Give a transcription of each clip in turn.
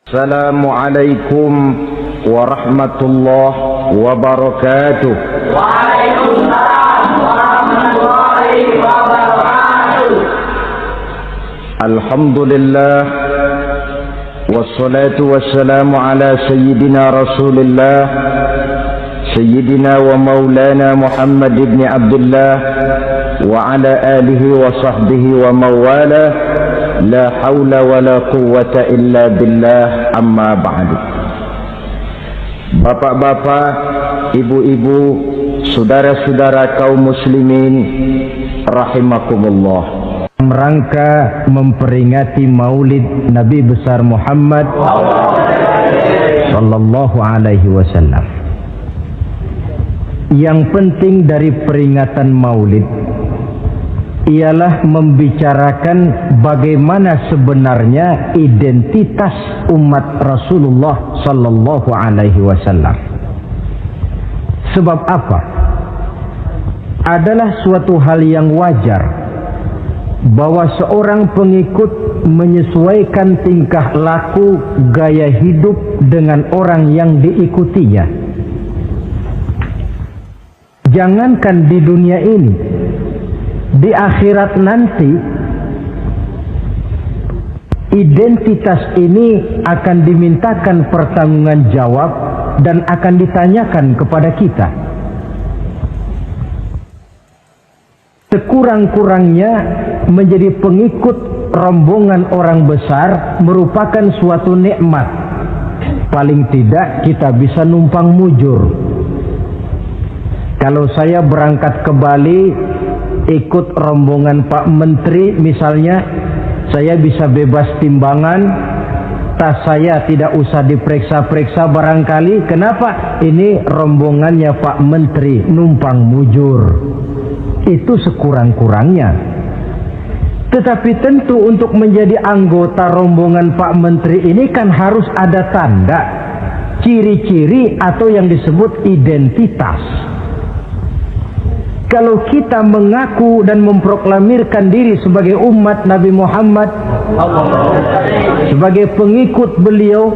Assalamualaikum warahmatullahi wabarakatuh. Waalaikumsalam warahmatullahi wabarakatuh. Alhamdulillah wassalatu wassalamu ala sayyidina Rasulillah sayyidina wa maulana Muhammad ibn Abdullah wa ala alihi wa sahbihi wa mawala. La haula wa la quwwata illa billah, amma ba'du. Bapak-bapak, ibu-ibu, saudara-saudara kaum muslimin rahimakumullah. Rangka memperingati Maulid Nabi besar Muhammad sallallahu alaihi wasallam. Yang penting dari peringatan Maulid ialah membicarakan bagaimana sebenarnya identitas umat Rasulullah sallallahu alaihi wasallam. Sebab apa? Adalah suatu hal yang wajar bahwa seorang pengikut menyesuaikan tingkah laku, gaya hidup dengan orang yang diikutinya. Jangankan di dunia ini, di akhirat nanti identitas ini akan dimintakan pertanggungjan jawab dan akan ditanyakan kepada kita. Sekurang-kurangnya menjadi pengikut rombongan orang besar merupakan suatu nikmat. Paling tidak kita bisa numpang mujur. Kalau saya berangkat ke Bali ikut rombongan Pak Menteri misalnya, saya bisa bebas timbangan, tas saya tidak usah diperiksa-periksa barangkali. Kenapa? Ini rombongannya Pak Menteri, numpang mujur. Itu sekurang-kurangnya. Tetapi tentu untuk menjadi anggota rombongan Pak Menteri ini kan harus ada tanda, ciri-ciri atau yang disebut identitas. Kalau kita mengaku dan memproklamirkan diri sebagai umat Nabi Muhammad, sebagai pengikut beliau,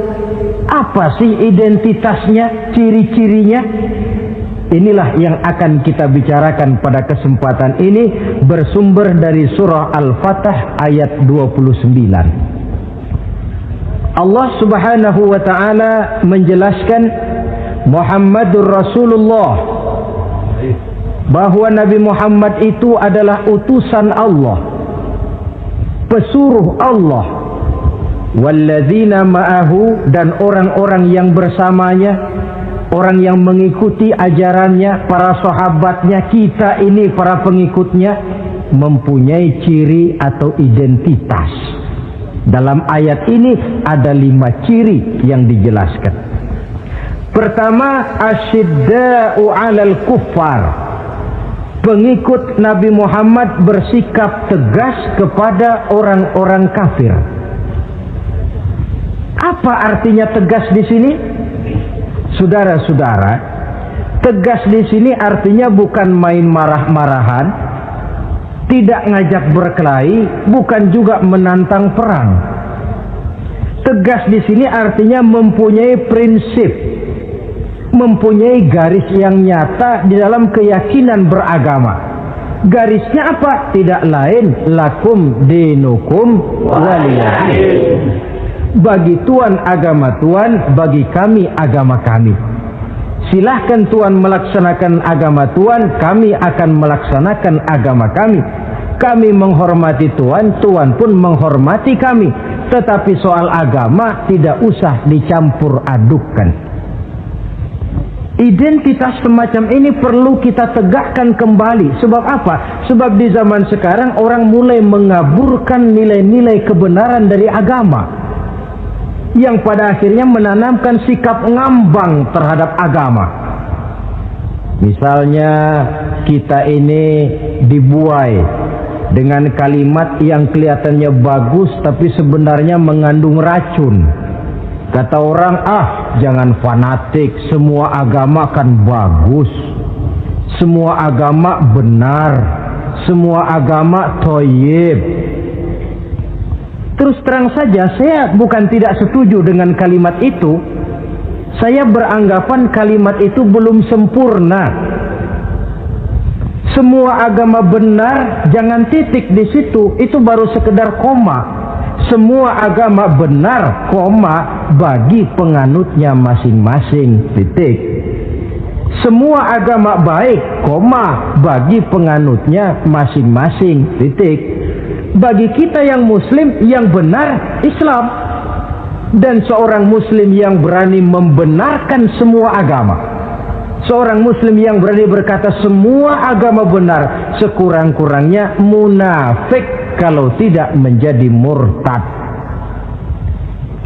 apa sih identitasnya, ciri-cirinya? Inilah yang akan kita bicarakan pada kesempatan ini, bersumber dari surah Al-Fatah ayat 29. Allah Subhanahu wa ta'ala menjelaskan Muhammadur Rasulullah, bahwa Nabi Muhammad itu adalah utusan Allah, pesuruh Allah, walladzina ma'ahu, dan orang-orang yang bersamanya, orang yang mengikuti ajarannya, para sahabatnya, kita ini para pengikutnya, mempunyai ciri atau identitas. Dalam ayat ini ada 5 ciri yang dijelaskan. Pertama, asyidda'u 'alal kuffar. Pengikut Nabi Muhammad bersikap tegas kepada orang-orang kafir. Apa artinya tegas di sini? Saudara-saudara, tegas di sini artinya bukan main marah-marahan, tidak ngajak berkelahi, bukan juga menantang perang. Tegas di sini artinya mempunyai prinsip, mempunyai garis yang nyata di dalam keyakinan beragama. Garisnya apa? Tidak lain, lakum dinukum waliyadin. Bagi Tuhan agama Tuhan, bagi kami agama kami. Silahkan Tuhan melaksanakan agama Tuhan, kami akan melaksanakan agama kami. Kami menghormati Tuhan, Tuhan pun menghormati kami. Tetapi soal agama tidak usah dicampur adukkan. Identitas semacam ini perlu kita tegakkan kembali. Sebab apa? Sebab di zaman sekarang orang mulai mengaburkan nilai-nilai kebenaran dari agama, yang pada akhirnya menanamkan sikap ngambang terhadap agama. Misalnya kita ini dibuai dengan kalimat yang kelihatannya bagus tapi sebenarnya mengandung racun. Kata orang, jangan fanatik, semua agama kan bagus, semua agama benar, semua agama thayyib. Terus terang saja, saya bukan tidak setuju dengan kalimat itu. Saya beranggapan kalimat itu belum sempurna. Semua agama benar, jangan titik di situ, itu baru sekedar koma. Semua agama benar, koma, bagi penganutnya masing-masing, titik. Semua agama baik, koma, bagi penganutnya masing-masing, titik. Bagi kita yang muslim, yang benar Islam. Dan seorang muslim yang berani membenarkan semua agama, seorang muslim yang berani berkata semua agama benar, sekurang-kurangnya munafik kalau tidak menjadi murtad.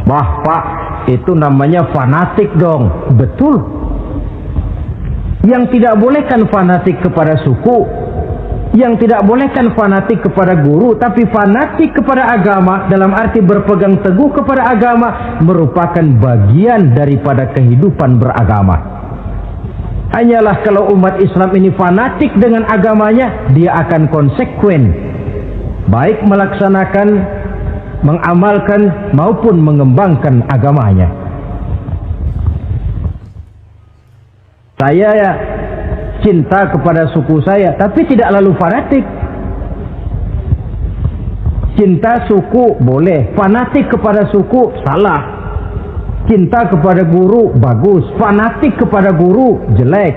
Wah Pak, itu namanya fanatik dong. Betul. Yang tidak boleh kan fanatik kepada suku, yang tidak boleh kan fanatik kepada guru, tapi fanatik kepada agama dalam arti berpegang teguh kepada agama merupakan bagian daripada kehidupan beragama. Hanyalah kalau umat Islam ini fanatik dengan agamanya, dia akan konsekuen, baik melaksanakan, mengamalkan maupun mengembangkan agamanya. Saya ya cinta kepada suku saya, tapi tidak lalu fanatik. Cinta suku boleh, fanatik kepada suku salah. Cinta kepada guru bagus, fanatik kepada guru jelek.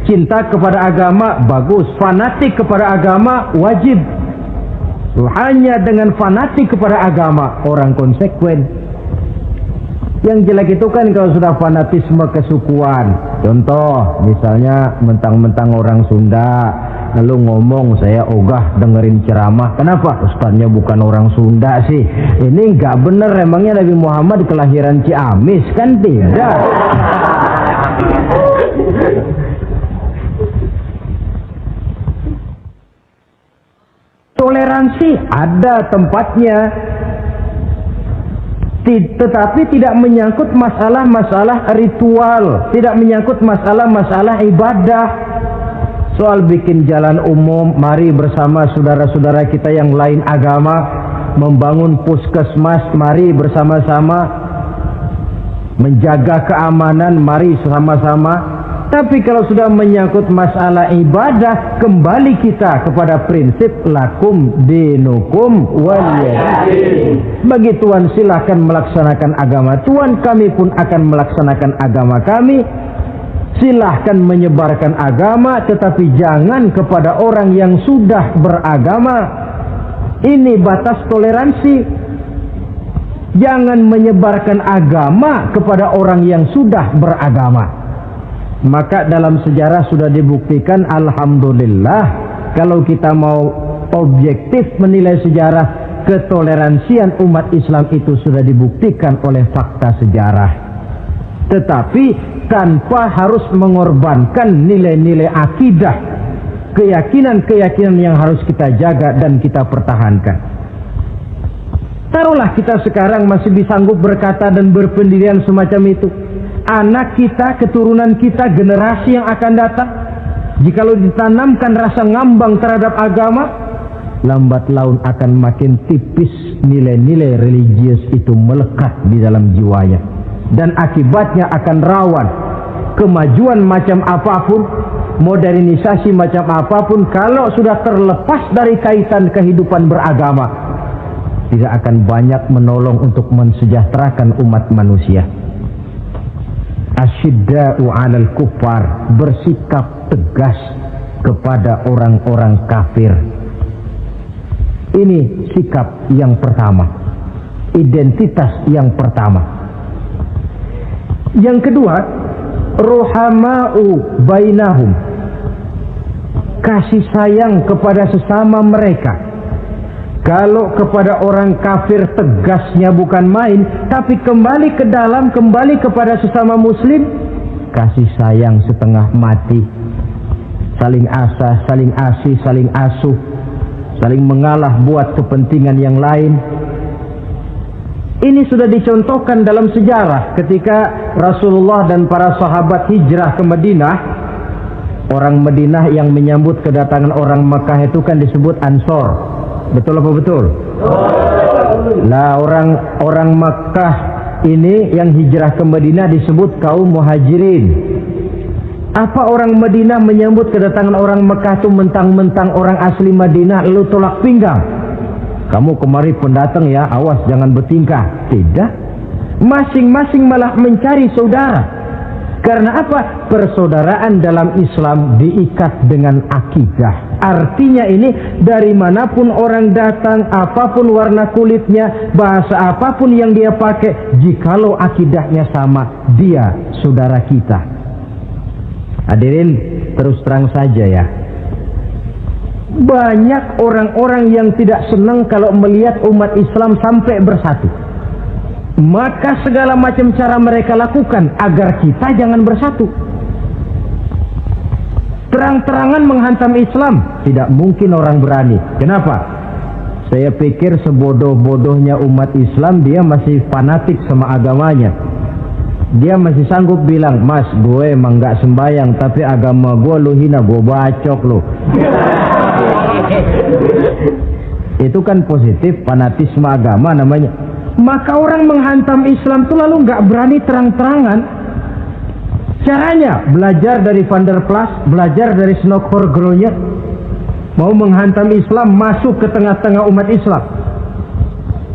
Cinta kepada agama bagus, fanatik kepada agama wajib. Hanya dengan fanatik kepada agama orang konsekuen. Yang jelek itu kan kalau sudah fanatisme kesukuan. Contoh, misalnya mentang-mentang orang Sunda, lalu ngomong saya ogah dengerin ceramah. Kenapa? Ustaznya bukan orang Sunda sih. Ini nggak bener, emangnya Nabi Muhammad kelahiran Ciamis? Kan tidak. Toleransi ada tempatnya, tetapi tidak menyangkut masalah-masalah ritual, tidak menyangkut masalah-masalah ibadah. Soal bikin jalan umum, mari bersama saudara-saudara kita yang lain agama membangun puskesmas, mari bersama-sama menjaga keamanan, mari sama-sama. Tapi kalau sudah menyangkut masalah ibadah, kembali kita kepada prinsip lakum dinukum waliyadin. Bagi Tuhan silahkan melaksanakan agama Tuhan, kami pun akan melaksanakan agama kami. Silahkan menyebarkan agama, tetapi jangan kepada orang yang sudah beragama. Ini batas toleransi. Jangan menyebarkan agama kepada orang yang sudah beragama. Maka dalam sejarah sudah dibuktikan, alhamdulillah, kalau kita mau objektif menilai sejarah, ketoleransian umat Islam itu sudah dibuktikan oleh fakta sejarah. Tetapi tanpa harus mengorbankan nilai-nilai akidah, keyakinan-keyakinan yang harus kita jaga dan kita pertahankan. Taruhlah kita sekarang masih disanggup berkata dan berpendirian semacam itu. Anak kita, keturunan kita, generasi yang akan datang, jikalau ditanamkan rasa ngambang terhadap agama, lambat laun akan makin tipis nilai-nilai religius itu melekat di dalam jiwanya. Dan akibatnya akan rawan kemajuan macam apapun, modernisasi macam apapun, kalau sudah terlepas dari kaitan kehidupan beragama, tidak akan banyak menolong untuk mensejahterakan umat manusia. Asyidda'u 'alal kuffar, bersikap tegas kepada orang-orang kafir. Ini sikap yang pertama, identitas yang pertama. Yang kedua, ruhama'u bainahum, kasih sayang kepada sesama mereka. Kalau kepada orang kafir tegasnya bukan main, tapi kembali ke dalam, kembali kepada sesama muslim, kasih sayang setengah mati. Saling asah, saling asih, saling asuh, saling mengalah buat kepentingan yang lain. Ini sudah dicontohkan dalam sejarah ketika Rasulullah dan para sahabat hijrah ke Madinah. Orang Madinah yang menyambut kedatangan orang Mekah itu kan disebut Ansor. Betul apa betul? Nah, orang Makkah ini yang hijrah ke Madinah disebut kaum muhajirin. Apa orang Madinah menyambut kedatangan orang Makkah itu mentang-mentang orang asli Madinah lalu tolak pinggang? Kamu kemari pendatang ya, awas jangan bertingkah. Tidak. Masing-masing malah mencari saudara. Karena apa? Persaudaraan dalam Islam diikat dengan akidah. Artinya ini dari manapun orang datang, apapun warna kulitnya, bahasa apapun yang dia pakai, jikalau akidahnya sama, dia saudara kita. Hadirin, terus terang saja ya. Banyak orang-orang yang tidak senang kalau melihat umat Islam sampai bersatu. Maka segala macam cara mereka lakukan agar kita jangan bersatu. Terang-terangan menghantam Islam, tidak mungkin orang berani. Kenapa? Saya pikir sebodoh-bodohnya umat Islam, dia masih fanatik sama agamanya. Dia masih sanggup bilang, "Mas, gue emang gak sembayang, tapi agama gue lu hina, gue bacok lu." Itu kan positif, fanatisme agama namanya. Maka orang menghantam Islam itu lalu nggak berani terang-terangan. Caranya belajar dari Van der Plas, belajar dari Snokor-Gronya. Mau menghantam Islam, masuk ke tengah-tengah umat Islam.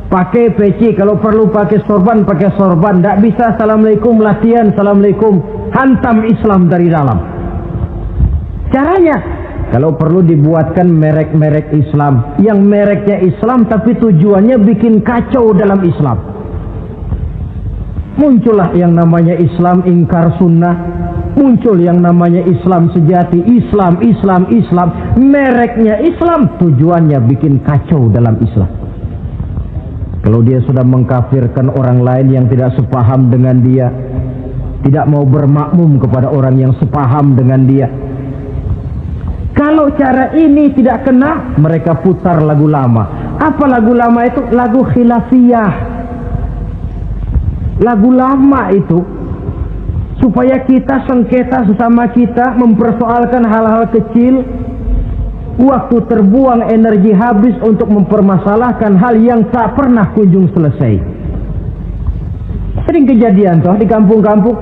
Pakai peci, kalau perlu pakai sorban, pakai sorban. Nggak bisa assalamualaikum latihan, assalamualaikum, hantam Islam dari dalam. Caranya, kalau perlu dibuatkan merek-merek Islam, yang mereknya Islam tapi tujuannya bikin kacau dalam Islam. Muncullah yang namanya Islam ingkar sunnah, muncul yang namanya Islam sejati, Islam, mereknya Islam, tujuannya bikin kacau dalam Islam. Kalau dia sudah mengkafirkan orang lain yang tidak sepaham dengan dia, tidak mau bermakmum kepada orang yang sepaham dengan dia. Kalau cara ini tidak kena, mereka putar lagu lama. Apa lagu lama itu? Lagu khilafiyah. Lagu lama itu supaya kita sengketa sesama kita, mempersoalkan hal-hal kecil, waktu terbuang, energi habis untuk mempermasalahkan hal yang tak pernah kunjung selesai. Sering kejadian toh di kampung-kampung,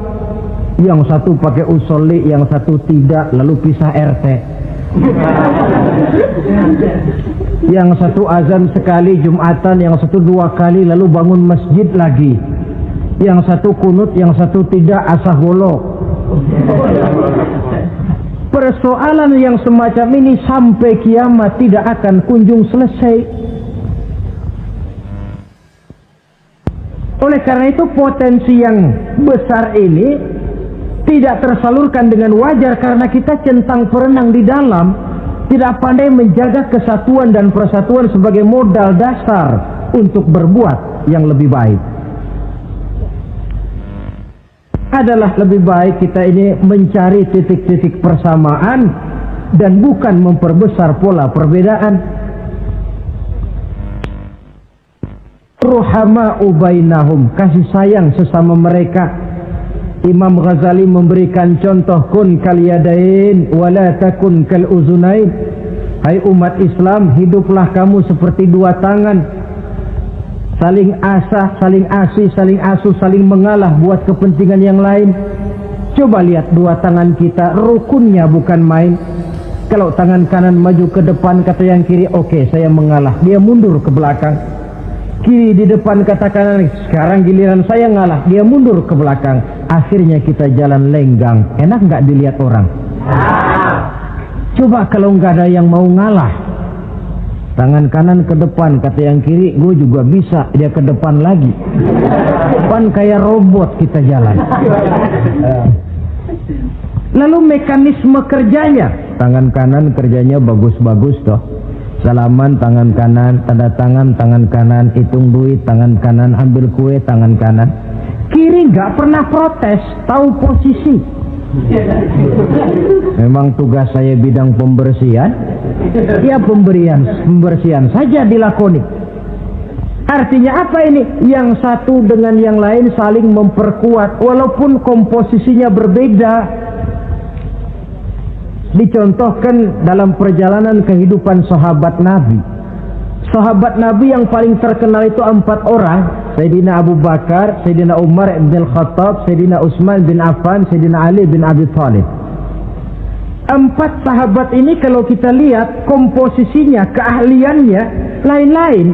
yang satu pakai usolli, yang satu tidak, lalu pisah RT. Yang satu azan sekali Jumatan, yang satu 2 kali, lalu bangun masjid lagi. Yang satu kunut, yang satu tidak, asaholo. Persoalan yang semacam ini sampai kiamat tidak akan kunjung selesai. Oleh karena itu potensi yang besar ini tidak tersalurkan dengan wajar karena kita centang perenang di dalam, tidak pandai menjaga kesatuan dan persatuan sebagai modal dasar untuk berbuat yang lebih baik. Adalah lebih baik kita ini mencari titik-titik persamaan dan bukan memperbesar pola perbedaan. Ruhama'u bainahum, kasih sayang sesama mereka. Imam Ghazali memberikan contoh, kun kal yadain wala takun kal uzunain. Hai umat Islam, hiduplah kamu seperti 2 tangan. Saling asah, saling asih, saling asuh, saling mengalah buat kepentingan yang lain. Coba lihat 2 tangan kita, rukunnya bukan main. Kalau tangan kanan maju ke depan, kata yang kiri, oke, saya mengalah. Dia mundur ke belakang. Kiri di depan, kata kanan, sekarang giliran saya ngalah. Dia mundur ke belakang. Akhirnya kita jalan lenggang. Enak nggak dilihat orang? Coba kalau nggak ada yang mau ngalah. Tangan kanan ke depan, kata yang kiri, gue juga bisa. Dia ke depan lagi. Depan kayak robot kita jalan. Lalu mekanisme kerjanya, tangan kanan kerjanya bagus-bagus toh. Salaman tangan kanan, tanda tangan kanan, hitung duit tangan kanan, ambil kue tangan kanan. Kiri nggak pernah protes, tahu posisi. Memang tugas saya bidang pembersihan, ya pembersihan saja dilakoni. Artinya apa ini? Yang satu dengan yang lain saling memperkuat walaupun komposisinya berbeda. Dicontohkan dalam perjalanan kehidupan sahabat Nabi. Sahabat Nabi yang paling terkenal itu 4 orang. Sayyidina Abu Bakar, Sayyidina Umar bin Al-Khattab, Sayyidina Utsman bin Affan, Sayyidina Ali bin Abi Thalib. 4 sahabat ini kalau kita lihat komposisinya, keahliannya lain-lain.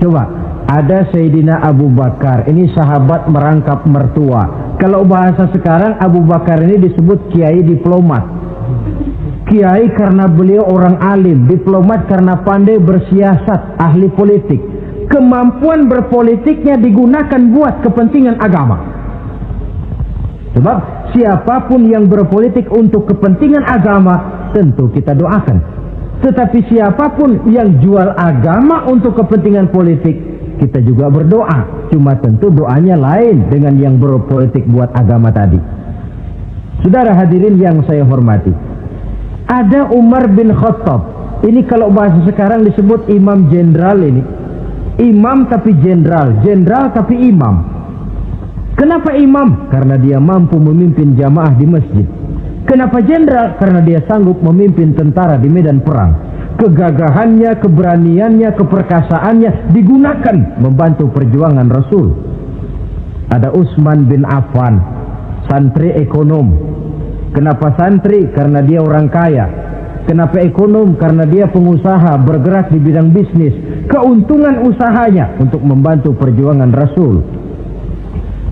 Coba, ada Sayyidina Abu Bakar, ini sahabat merangkap mertua. Kalau bahasa sekarang, Abu Bakar ini disebut kiai diplomat. Kiai karena beliau orang alim, diplomat karena pandai bersiasat, ahli politik. Kemampuan berpolitiknya digunakan buat kepentingan agama. Sebab siapapun yang berpolitik untuk kepentingan agama, tentu kita doakan. Tetapi siapapun yang jual agama untuk kepentingan politik, kita juga berdoa. Cuma tentu doanya lain dengan yang berpolitik buat agama tadi. Saudara hadirin yang saya hormati, ada Umar bin Khattab. Ini kalau bahasa sekarang disebut imam jenderal ini. Imam tapi jenderal, jenderal tapi imam. Kenapa imam? Karena dia mampu memimpin jamaah di masjid. Kenapa jenderal? Karena dia sanggup memimpin tentara di medan perang. Kegagahannya, keberaniannya, keperkasaannya digunakan membantu perjuangan Rasul. Ada Utsman bin Affan, santri ekonom. Kenapa santri? Karena dia orang kaya. Kenapa ekonom? Karena dia pengusaha bergerak di bidang bisnis. Keuntungan usahanya untuk membantu perjuangan Rasul.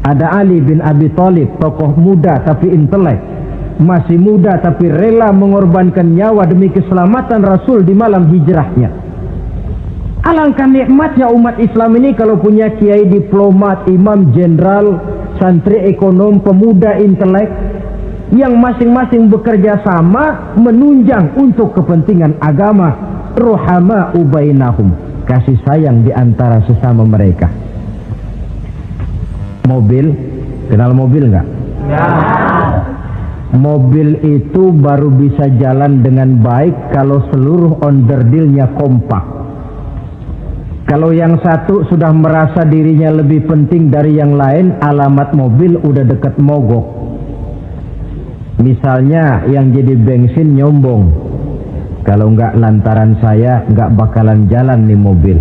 Ada Ali bin Abi Thalib, tokoh muda tapi intelek. Masih muda tapi rela mengorbankan nyawa demi keselamatan Rasul di malam hijrahnya. Alangkah nikmatnya umat Islam ini kalau punya kiai diplomat, imam jenderal, santri ekonom, pemuda intelek yang masing-masing bekerja sama menunjang untuk kepentingan agama. Ruhama ubainahum, kasih sayang di antara sesama mereka. Mobil, kenal mobil nggak? Ya. Mobil itu baru bisa jalan dengan baik kalau seluruh onderdilnya kompak. Kalau yang satu sudah merasa dirinya lebih penting dari yang lain, alamat mobil udah deket mogok. Misalnya yang jadi bensin nyombong, kalau nggak lantaran saya nggak bakalan jalan nih mobil.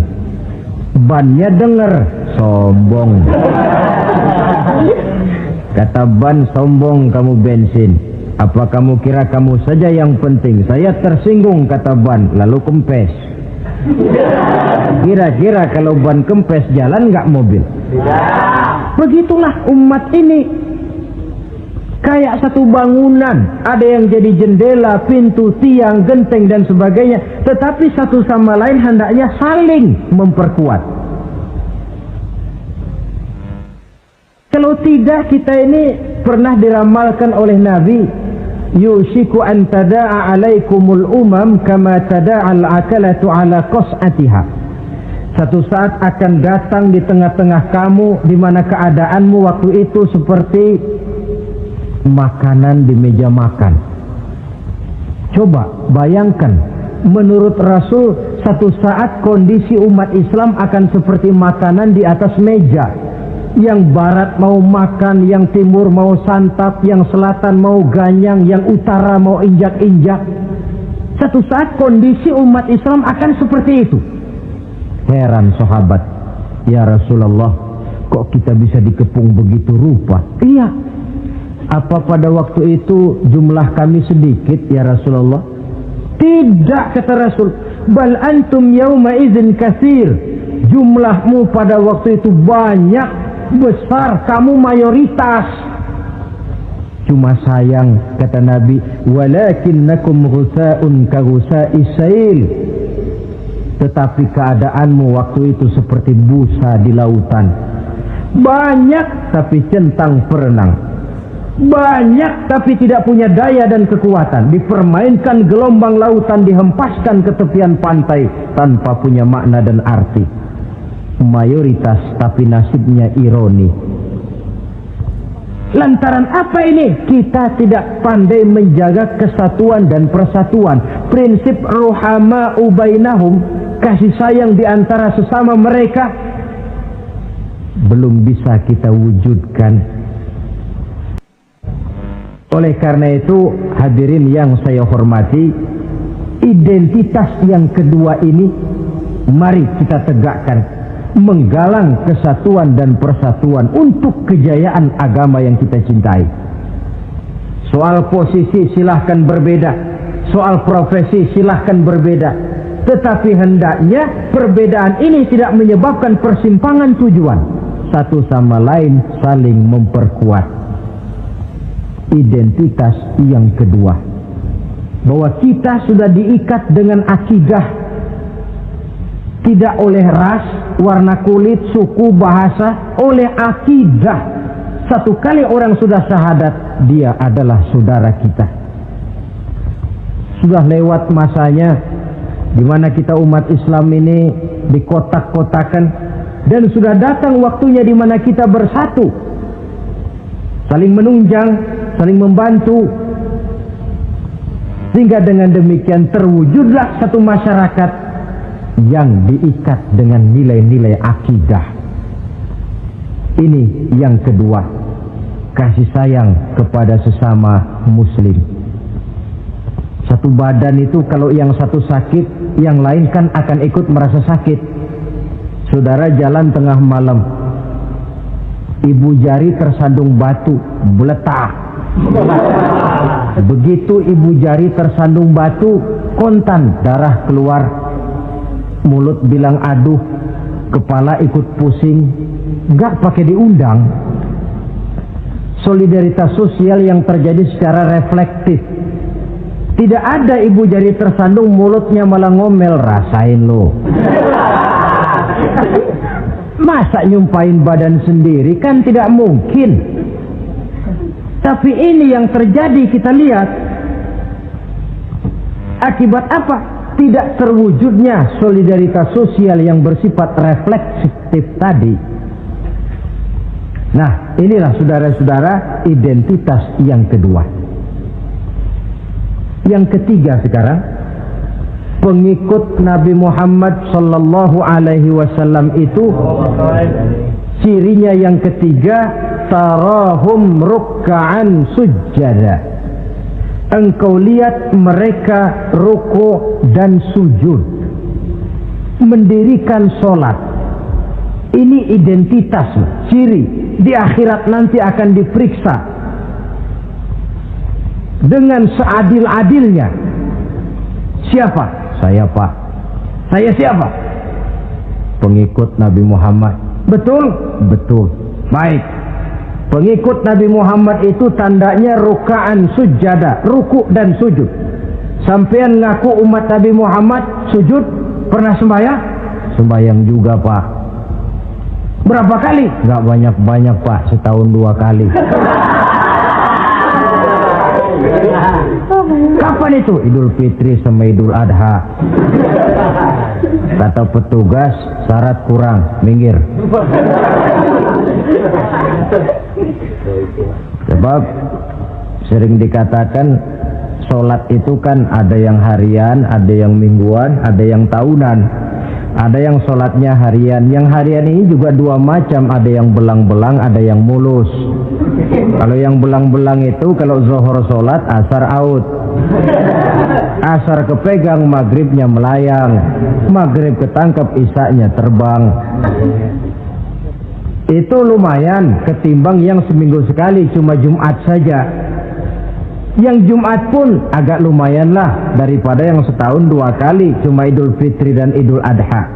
Bannya denger, sombong. Kata ban, sombong kamu bensin. Apa kamu kira kamu saja yang penting? Saya tersinggung, kata ban, lalu kempes. Kira-kira kalau ban kempes jalan nggak mobil? Begitulah umat ini. Kayak satu bangunan, ada yang jadi jendela, pintu, tiang, genteng dan sebagainya. Tetapi satu sama lain hendaknya saling memperkuat. Kalau tidak, kita ini pernah diramalkan oleh Nabi, yushiku an tada'a alaikumul umam kama tada'al akalatu ala qas'atiha. Satu saat akan datang di tengah-tengah kamu di mana keadaanmu waktu itu seperti makanan di meja makan. Coba bayangkan, menurut Rasul satu saat kondisi umat Islam akan seperti makanan di atas meja. Yang barat mau makan, yang timur mau santap, yang selatan mau ganyang, yang utara mau injak-injak. Satu saat kondisi umat Islam akan seperti itu. Heran sahabat, ya Rasulullah, kok kita bisa dikepung begitu rupa? Iya. Apa pada waktu itu jumlah kami sedikit ya Rasulullah? Tidak, kata Rasul. Bal antum yawma idzin katsir. Jumlahmu pada waktu itu banyak, besar, kamu mayoritas. Cuma sayang, kata Nabi, walakinnakum ghusaa'un ka ghusaa'is sail. Tetapi keadaanmu waktu itu seperti busa di lautan. Banyak tapi centang perenang. Banyak tapi tidak punya daya dan kekuatan. Dipermainkan gelombang lautan, dihempaskan ke tepian pantai tanpa punya makna dan arti. Mayoritas tapi nasibnya ironi. Lantaran apa ini? Kita tidak pandai menjaga kesatuan dan persatuan. Prinsip ruhama ubainahum, kasih sayang di antara sesama mereka, belum bisa kita wujudkan. Oleh karena itu, hadirin yang saya hormati, identitas yang kedua ini Mari kita tegakkan, menggalang kesatuan dan persatuan untuk kejayaan agama yang kita cintai. Soal posisi silahkan berbeda, soal profesi silahkan berbeda, tetapi hendaknya perbedaan ini tidak menyebabkan persimpangan tujuan. Satu sama lain saling memperkuat. Identitas yang kedua, bahwa kita sudah diikat dengan akidah, tidak oleh ras, warna kulit, suku, bahasa, oleh akidah. Satu kali orang sudah syahadat, dia adalah saudara kita. Sudah lewat masanya di mana kita umat Islam ini dikotak-kotakan, dan sudah datang waktunya di mana kita bersatu, saling menunjang, saling membantu, sehingga dengan demikian terwujudlah satu masyarakat yang diikat dengan nilai-nilai akidah. Ini yang kedua, kasih sayang kepada sesama muslim. Satu badan itu kalau yang satu sakit, yang lain kan akan ikut merasa sakit. Saudara jalan tengah malam, ibu jari tersandung batu, meletak. Begitu ibu jari tersandung batu, kontan, darah keluar, mulut bilang aduh, kepala ikut pusing, gak pakai diundang. Solidaritas sosial yang terjadi secara reflektif. Tidak ada ibu jari tersandung mulutnya malah ngomel, rasain lo. Masa nyumpain badan sendiri, kan tidak mungkin. Tapi ini yang terjadi, kita lihat. Akibat apa? Tidak terwujudnya solidaritas sosial yang bersifat refleksif tadi. Nah, inilah saudara-saudara identitas yang kedua. Yang ketiga sekarang, pengikut Nabi Muhammad sallallahu alaihi wasallam itu cirinya yang ketiga, tarahum ruk'an sujjada. Engkau lihat mereka ruku dan sujud, mendirikan solat. Ini identitas, ciri. Di akhirat nanti akan diperiksa dengan seadil-adilnya. Siapa? Saya, Pak. Saya siapa? Pengikut Nabi Muhammad. Betul? Betul. Baik. Pengikut Nabi Muhammad itu tandanya ruka'an sujada, ruku dan sujud. Sampean ngaku umat Nabi Muhammad, sujud, pernah sembahyang? Sembahyang juga, Pak. Berapa kali? Gak banyak-banyak, Pak, setahun 2 kali. Kapan itu? Idul Fitri sama Idul Adha. Kata petugas, syarat kurang, minggir. Sebab sering dikatakan sholat itu kan ada yang harian, ada yang mingguan, ada yang tahunan. Ada yang sholatnya harian. Yang harian ini juga 2 macam. Ada yang belang-belang, ada yang mulus. Kalau yang belang-belang itu kalau zuhur sholat, asar out. Asar kepegang, maghribnya melayang. Maghrib ketangkep, isaknya terbang. Itu lumayan ketimbang yang seminggu sekali cuma Jumat saja. Yang Jumat pun agak lumayan lah daripada yang setahun 2 kali cuma Idul Fitri dan Idul Adha.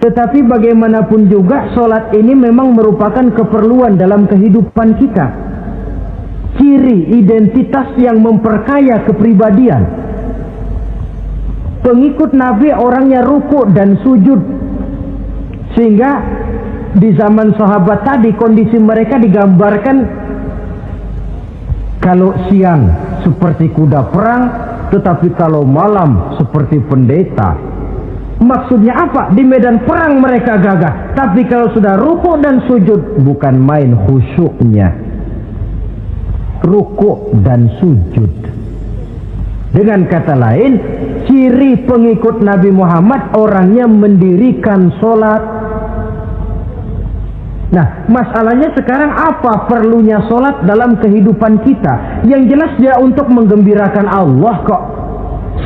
Tetapi bagaimanapun juga sholat ini memang merupakan keperluan dalam kehidupan kita. Ciri identitas yang memperkaya kepribadian. Pengikut Nabi orangnya ruku dan sujud. Sehingga di zaman sahabat tadi kondisi mereka digambarkan kalau siang seperti kuda perang, tetapi kalau malam seperti pendeta. Maksudnya apa? Di medan perang mereka gagah, tapi kalau sudah ruku dan sujud bukan main khusyuknya. Ruku dan sujud. Dengan kata lain, ciri pengikut Nabi Muhammad orangnya mendirikan sholat, Nah, masalahnya sekarang apa perlunya sholat dalam kehidupan kita? Yang jelas dia untuk menggembirakan Allah kok.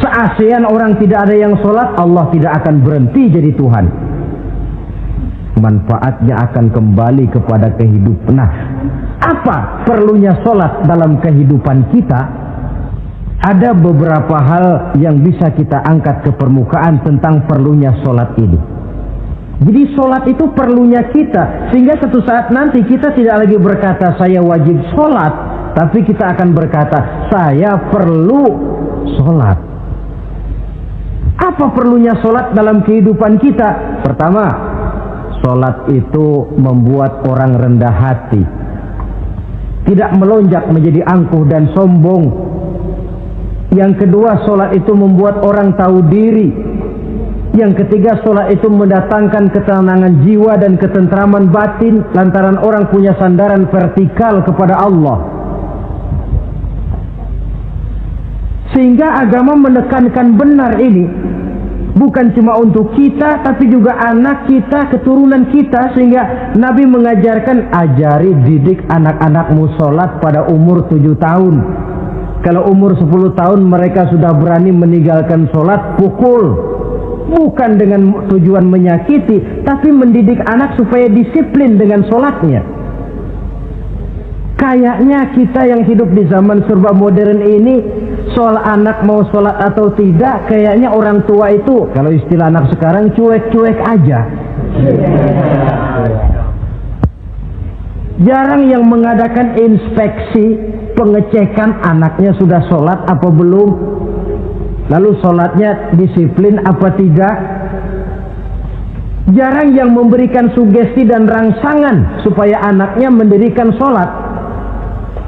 Se-ASEAN orang tidak ada yang sholat, Allah tidak akan berhenti jadi Tuhan. Manfaatnya akan kembali kepada kehidupan. Nah, apa perlunya sholat dalam kehidupan kita? Ada beberapa hal yang bisa kita angkat ke permukaan tentang perlunya sholat ini. Jadi sholat itu perlunya kita, sehingga suatu saat nanti kita tidak lagi berkata saya wajib sholat, tapi kita akan berkata saya perlu sholat. Apa perlunya sholat dalam kehidupan kita? Pertama, sholat itu membuat orang rendah hati, tidak melonjak menjadi angkuh dan sombong. Yang kedua, sholat itu membuat orang tahu diri. Yang ketiga, sholat itu mendatangkan ketenangan jiwa dan ketentraman batin lantaran orang punya sandaran vertikal kepada Allah. Sehingga agama menekankan benar ini bukan cuma untuk kita, tapi juga anak kita, keturunan kita. Sehingga Nabi mengajarkan, ajari didik anak-anakmu sholat pada umur 7 tahun. Kalau umur 10 tahun mereka sudah berani meninggalkan sholat, pukul. Bukan dengan tujuan menyakiti, tapi mendidik anak supaya disiplin dengan sholatnya. Kayaknya kita yang hidup di zaman serba modern ini, soal anak mau sholat atau tidak, kayaknya orang tua itu, kalau istilah anak sekarang, cuek-cuek aja. Jarang yang mengadakan inspeksi, pengecekan anaknya sudah sholat apa belum. Lalu sholatnya disiplin apa tidak. Jarang yang memberikan sugesti dan rangsangan supaya anaknya mendirikan sholat.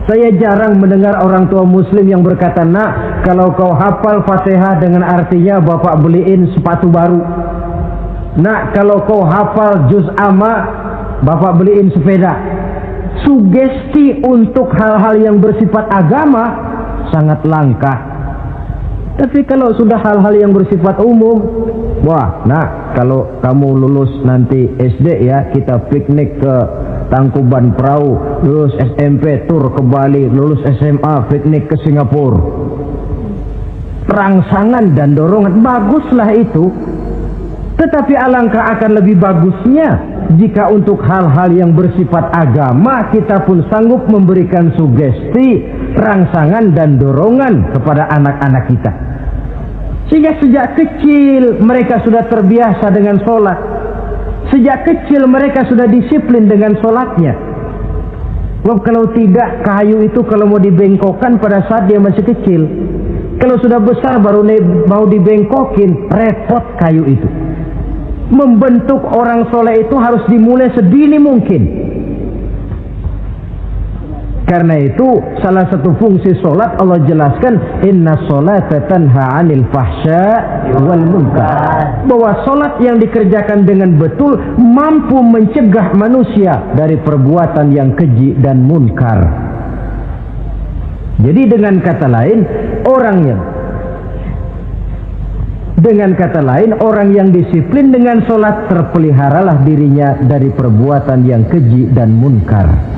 Saya jarang mendengar orang tua muslim yang berkata, nak, kalau kau hafal Fatihah dengan artinya bapak beliin sepatu baru. Nak, kalau kau hafal juz amma, bapak beliin sepeda. Sugesti untuk hal-hal yang bersifat agama sangat langka. Tapi kalau sudah hal-hal yang bersifat umum, wah, nah, kalau kamu lulus nanti SD ya, kita piknik ke Tangkuban Perahu, lulus SMP tur ke Bali, lulus SMA piknik ke Singapura. Rangsangan dan dorongan, baguslah itu. Tetapi alangkah akan lebih bagusnya jika untuk hal-hal yang bersifat agama kita pun sanggup memberikan sugesti, rangsangan dan dorongan kepada anak-anak kita. Sehingga sejak kecil mereka sudah terbiasa dengan sholat. Sejak kecil mereka sudah disiplin dengan sholatnya. Sebab kalau tidak, kayu itu kalau mau dibengkokkan pada saat dia masih kecil. Kalau sudah besar baru mau dibengkokin, repot kayu itu. Membentuk orang soleh itu harus dimulai sedini mungkin. Karena itu salah satu fungsi solat Allah jelaskan, inna solata tanha 'anil fahsya wal munkar. Bahwa solat yang dikerjakan dengan betul mampu mencegah manusia dari perbuatan yang keji dan munkar. Jadi dengan kata lain orang yang disiplin dengan solat terpeliharalah dirinya dari perbuatan yang keji dan munkar.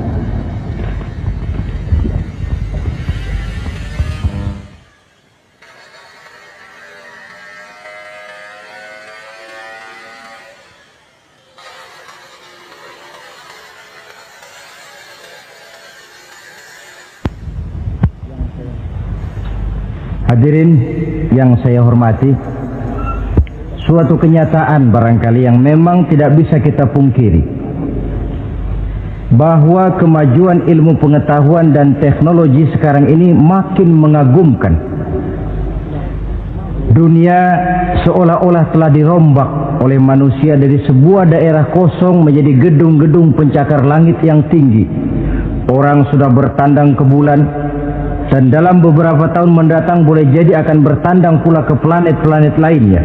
Hadirin yang saya hormati, suatu kenyataan barangkali yang memang tidak bisa kita pungkiri, bahwa kemajuan ilmu pengetahuan dan teknologi sekarang ini makin mengagumkan. Dunia seolah-olah telah dirombak oleh manusia dari sebuah daerah kosong menjadi gedung-gedung pencakar langit yang tinggi. Orang sudah bertandang ke bulan, dan dalam beberapa tahun mendatang boleh jadi akan bertandang pula ke planet-planet lainnya.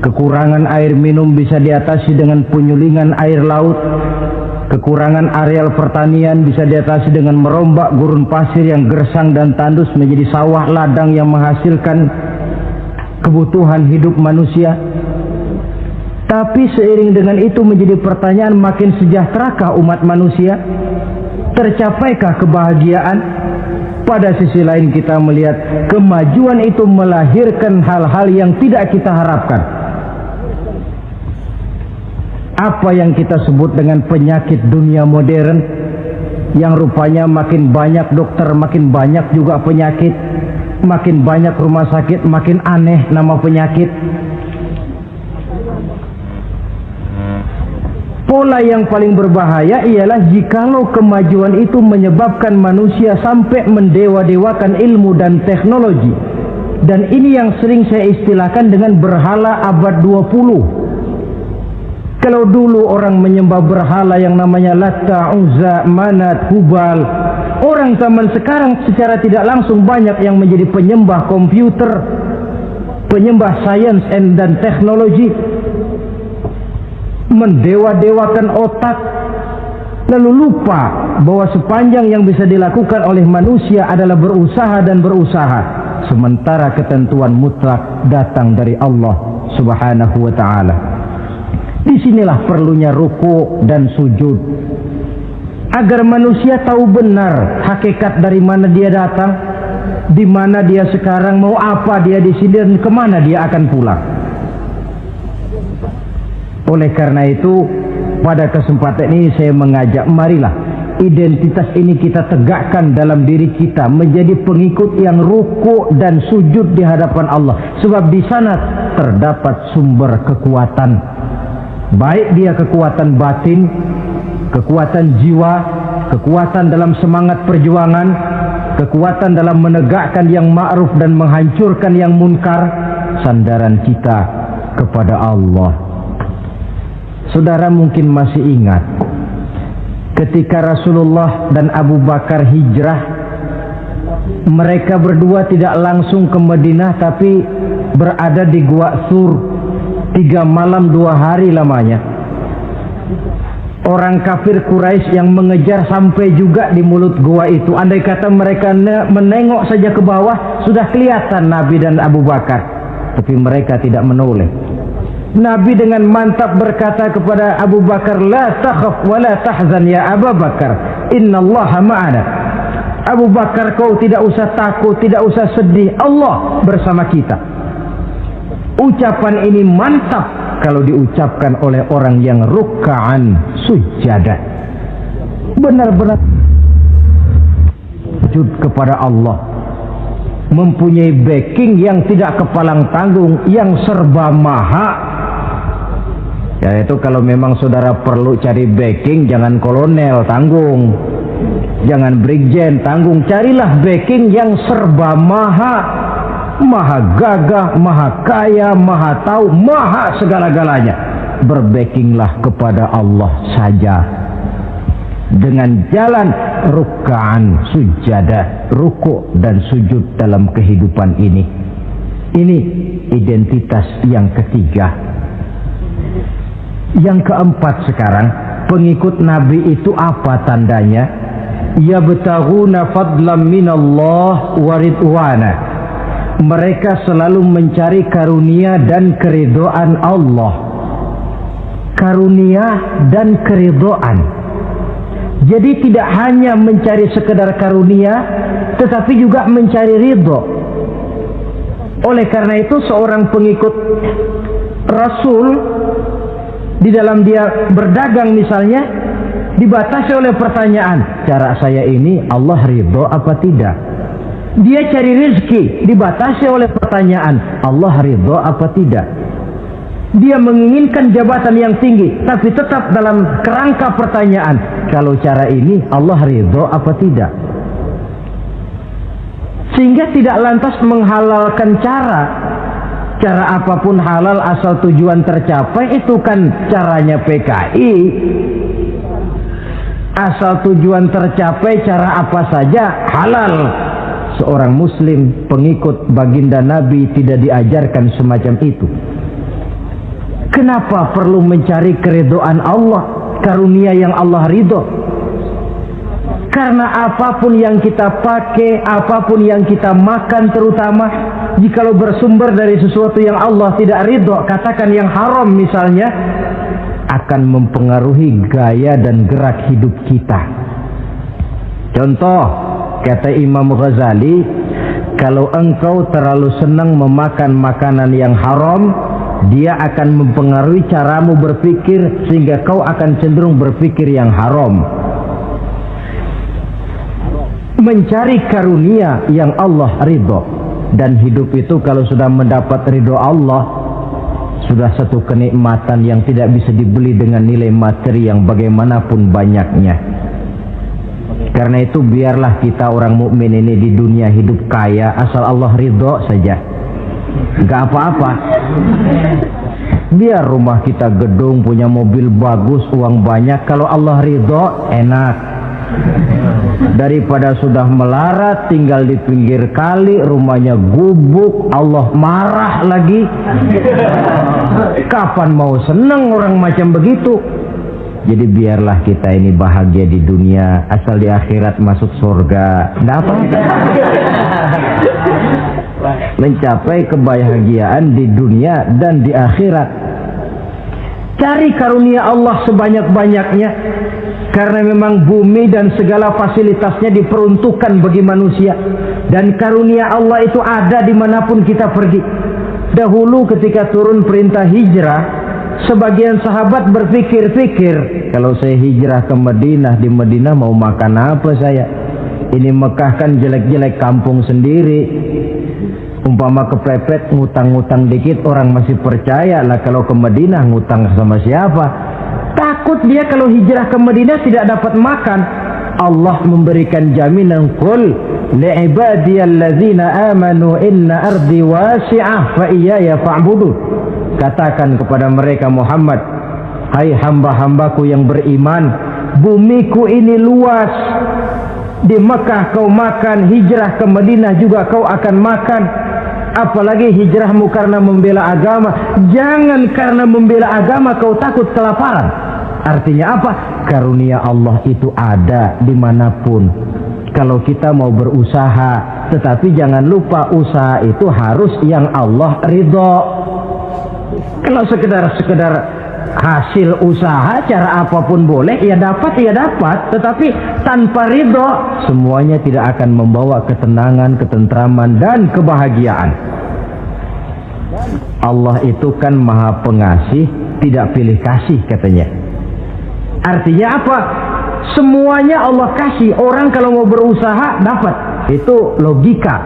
Kekurangan air minum bisa diatasi dengan penyulingan air laut. Kekurangan areal pertanian bisa diatasi dengan merombak gurun pasir yang gersang dan tandus menjadi sawah ladang yang menghasilkan kebutuhan hidup manusia. Tapi seiring dengan itu menjadi pertanyaan, makin sejahterakah umat manusia? Tercapaikah kebahagiaan? Pada sisi lain kita melihat kemajuan itu melahirkan hal-hal yang tidak kita harapkan. Apa yang kita sebut dengan penyakit dunia modern, yang rupanya makin banyak dokter, makin banyak juga penyakit, makin banyak rumah sakit, makin aneh nama penyakit. Pola yang paling berbahaya ialah jikalau kemajuan itu menyebabkan manusia sampai mendewa-dewakan ilmu dan teknologi. Dan ini yang sering saya istilahkan dengan berhala abad 20. Kalau dulu orang menyembah berhala yang namanya Latta, Uzza, Manat, Hubal, orang zaman sekarang secara tidak langsung banyak yang menjadi penyembah komputer, penyembah sains dan teknologi, mendewa-dewakan otak, lalu lupa bahwa sepanjang yang bisa dilakukan oleh manusia adalah berusaha dan berusaha, sementara ketentuan mutlak datang dari Allah Subhanahu wa ta'ala. Disinilah perlunya ruku dan sujud, agar manusia tahu benar hakikat dari mana dia datang, di mana dia sekarang, mau apa dia di sini, dan kemana dia akan pulang. Oleh karena itu, pada kesempatan ini saya mengajak, marilah identitas ini kita tegakkan dalam diri kita, menjadi pengikut yang ruku dan sujud di hadapan Allah. Sebab di sana terdapat sumber kekuatan, baik dia kekuatan batin, kekuatan jiwa, kekuatan dalam semangat perjuangan, kekuatan dalam menegakkan yang ma'ruf dan menghancurkan yang munkar. Sandaran kita kepada Allah. Saudara mungkin masih ingat ketika Rasulullah dan Abu Bakar hijrah, mereka berdua tidak langsung ke Madinah tapi berada di Gua Sur, 3 malam 2 hari lamanya. Orang kafir Quraisy yang mengejar sampai juga di mulut gua itu. Andai kata mereka menengok saja ke bawah, sudah kelihatan Nabi dan Abu Bakar, tapi mereka tidak menoleh. Nabi dengan mantap berkata kepada Abu Bakar, la takhaf wa la tahzan ya Abu Bakar, innallaha ma'ana. Abu Bakar, kau tidak usah takut, tidak usah sedih, Allah bersama kita. Ucapan ini mantap kalau diucapkan oleh orang yang ruk'an sujada, benar-benar sujud kepada Allah, mempunyai backing yang tidak kepalang tanggung, yang serba maha. Yaitu kalau memang saudara perlu cari backing, jangan kolonel tanggung, jangan brigjen tanggung, carilah backing yang serba maha, maha gagah, maha kaya, maha tahu, maha segala-galanya. Berbackinglah kepada Allah saja dengan jalan ruk'an sujada, ruku dan sujud dalam kehidupan ini. Ini identitas yang ketiga. Yang keempat sekarang, pengikut Nabi itu apa tandanya? Yabtaghuna fadlan minallah wa ridwana. Mereka selalu mencari karunia dan keridhaan Allah. Karunia dan keridhaan. Jadi tidak hanya mencari sekedar karunia, tetapi juga mencari ridho. Oleh karena itu seorang pengikut Rasul, di dalam dia berdagang misalnya, dibatasi oleh pertanyaan, cara saya ini Allah ridho apa tidak? Dia cari rezeki, dibatasi oleh pertanyaan, Allah ridho apa tidak? Dia menginginkan jabatan yang tinggi, tapi tetap dalam kerangka pertanyaan, kalau cara ini Allah ridho apa tidak? Sehingga tidak lantas menghalalkan cara apapun halal asal tujuan tercapai. Itu kan caranya PKI. Asal tujuan tercapai, cara apa saja halal. Seorang muslim pengikut baginda Nabi tidak diajarkan semacam itu. Kenapa perlu mencari keridhaan Allah, karunia yang Allah ridho? Karena apapun yang kita pakai, apapun yang kita makan terutama, jikalau bersumber dari sesuatu yang Allah tidak ridho, katakan yang haram misalnya, akan mempengaruhi gaya dan gerak hidup kita. Contoh, kata Imam Ghazali, kalau engkau terlalu senang memakan makanan yang haram, dia akan mempengaruhi caramu berpikir sehingga kau akan cenderung berpikir yang haram. Mencari karunia yang Allah ridho, dan hidup itu kalau sudah mendapat ridho Allah, sudah satu kenikmatan yang tidak bisa dibeli dengan nilai materi yang bagaimanapun banyaknya. Karena itu biarlah kita orang mukmin ini di dunia hidup kaya asal Allah ridho saja, nggak apa-apa. Biar rumah kita gedung, punya mobil bagus, uang banyak, kalau Allah ridho enak. Daripada sudah melarat tinggal di pinggir kali, rumahnya gubuk, Allah marah lagi. Kapan mau senang orang macam begitu? Jadi biarlah kita ini bahagia di dunia, asal di akhirat masuk surga. Nggak apa-apa. Mencapai kebahagiaan di dunia dan di akhirat. Cari karunia Allah sebanyak-banyaknya. Karena memang bumi dan segala fasilitasnya diperuntukkan bagi manusia. Dan karunia Allah itu ada dimanapun kita pergi. Dahulu ketika turun perintah hijrah, sebagian sahabat berpikir-pikir, kalau saya hijrah ke Madinah, di Madinah mau makan apa saya? Ini Mekah kan jelek-jelek, kampung sendiri. Umpama kepepet ngutang-ngutang dikit orang masih percaya lah, kalau ke Madinah ngutang sama siapa? Takut dia kalau hijrah ke Madinah tidak dapat makan. Allah memberikan jaminan, qul li'ibadiyallazina amanu inna ardi wasi'ah fa iyaya fa'budun. Katakan kepada mereka Muhammad, hai hamba-hambaku yang beriman, bumiku ini luas. Di Mekah kau makan, hijrah ke Madinah juga kau akan makan. Apalagi hijrahmu karena membela agama. Jangan karena membela agama kau takut kelaparan. Artinya apa? Karunia Allah itu ada dimanapun. Kalau kita mau berusaha, tetapi jangan lupa usaha itu harus yang Allah ridho. Kalau sekedar hasil usaha cara apapun boleh, ya dapat. Tetapi tanpa ridho, semuanya tidak akan membawa ketenangan, ketentraman, dan kebahagiaan. Allah itu kan maha pengasih, tidak pilih kasih katanya. Artinya apa? Semuanya Allah kasih. Orang kalau mau berusaha dapat. Itu logika.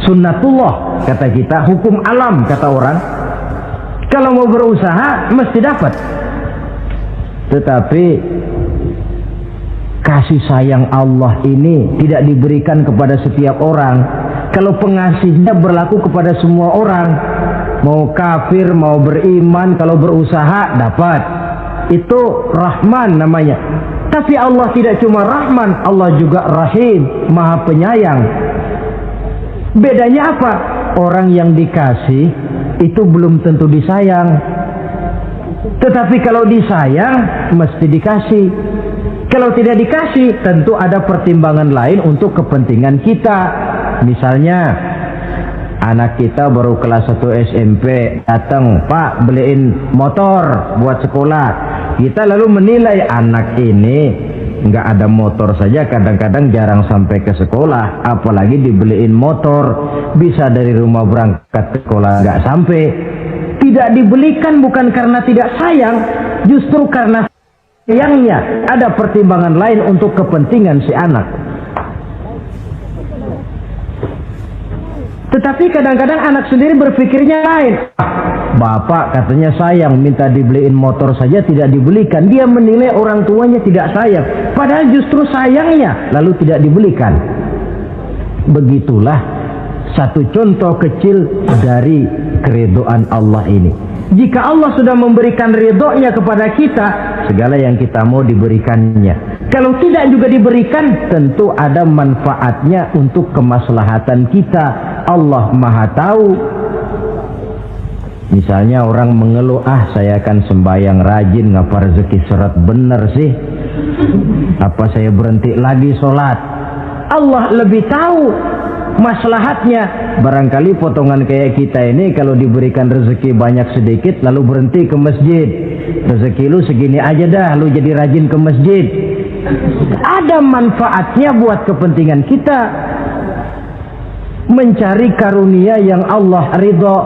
Sunnatullah kata kita, hukum alam kata orang. Kalau mau berusaha mesti dapat. Tetapi kasih sayang Allah ini tidak diberikan kepada setiap orang. Kalau pengasihnya berlaku kepada semua orang, mau kafir mau beriman, kalau berusaha dapat. Itu Rahman namanya. Tapi Allah tidak cuma Rahman, Allah juga Rahim, maha penyayang. Bedanya apa? Orang yang dikasih itu belum tentu disayang. Tetapi kalau disayang mesti dikasih. Kalau tidak dikasih tentu ada pertimbangan lain untuk kepentingan kita. Misalnya anak kita baru kelas 1 SMP datang, Pak beliin motor buat sekolah. Kita lalu menilai anak ini nggak ada motor saja kadang-kadang jarang sampai ke sekolah, apalagi dibeliin motor, bisa dari rumah berangkat ke sekolah nggak sampai. Tidak dibelikan bukan karena tidak sayang, justru karena sayangnya ada pertimbangan lain untuk kepentingan si anak. Tetapi kadang-kadang anak sendiri berpikirnya lain. Bapak katanya sayang, minta dibeliin motor saja tidak dibelikan. Dia menilai orang tuanya tidak sayang, padahal justru sayangnya lalu tidak dibelikan. Begitulah satu contoh kecil dari keridhaan Allah ini. Jika Allah sudah memberikan ridhonya kepada kita, segala yang kita mau diberikannya. Kalau tidak juga diberikan, tentu ada manfaatnya untuk kemaslahatan kita. Allah maha tahu. Misalnya orang mengeluh, saya kan sembahyang rajin, ngapa rezeki seret bener sih? Apa saya berhenti lagi sholat? Allah lebih tahu maslahatnya. Barangkali potongan kayak kita ini kalau diberikan rezeki banyak sedikit lalu berhenti ke masjid. Rezeki lu segini aja dah, lu jadi rajin ke masjid. Ada manfaatnya buat kepentingan kita. Mencari karunia yang Allah ridho.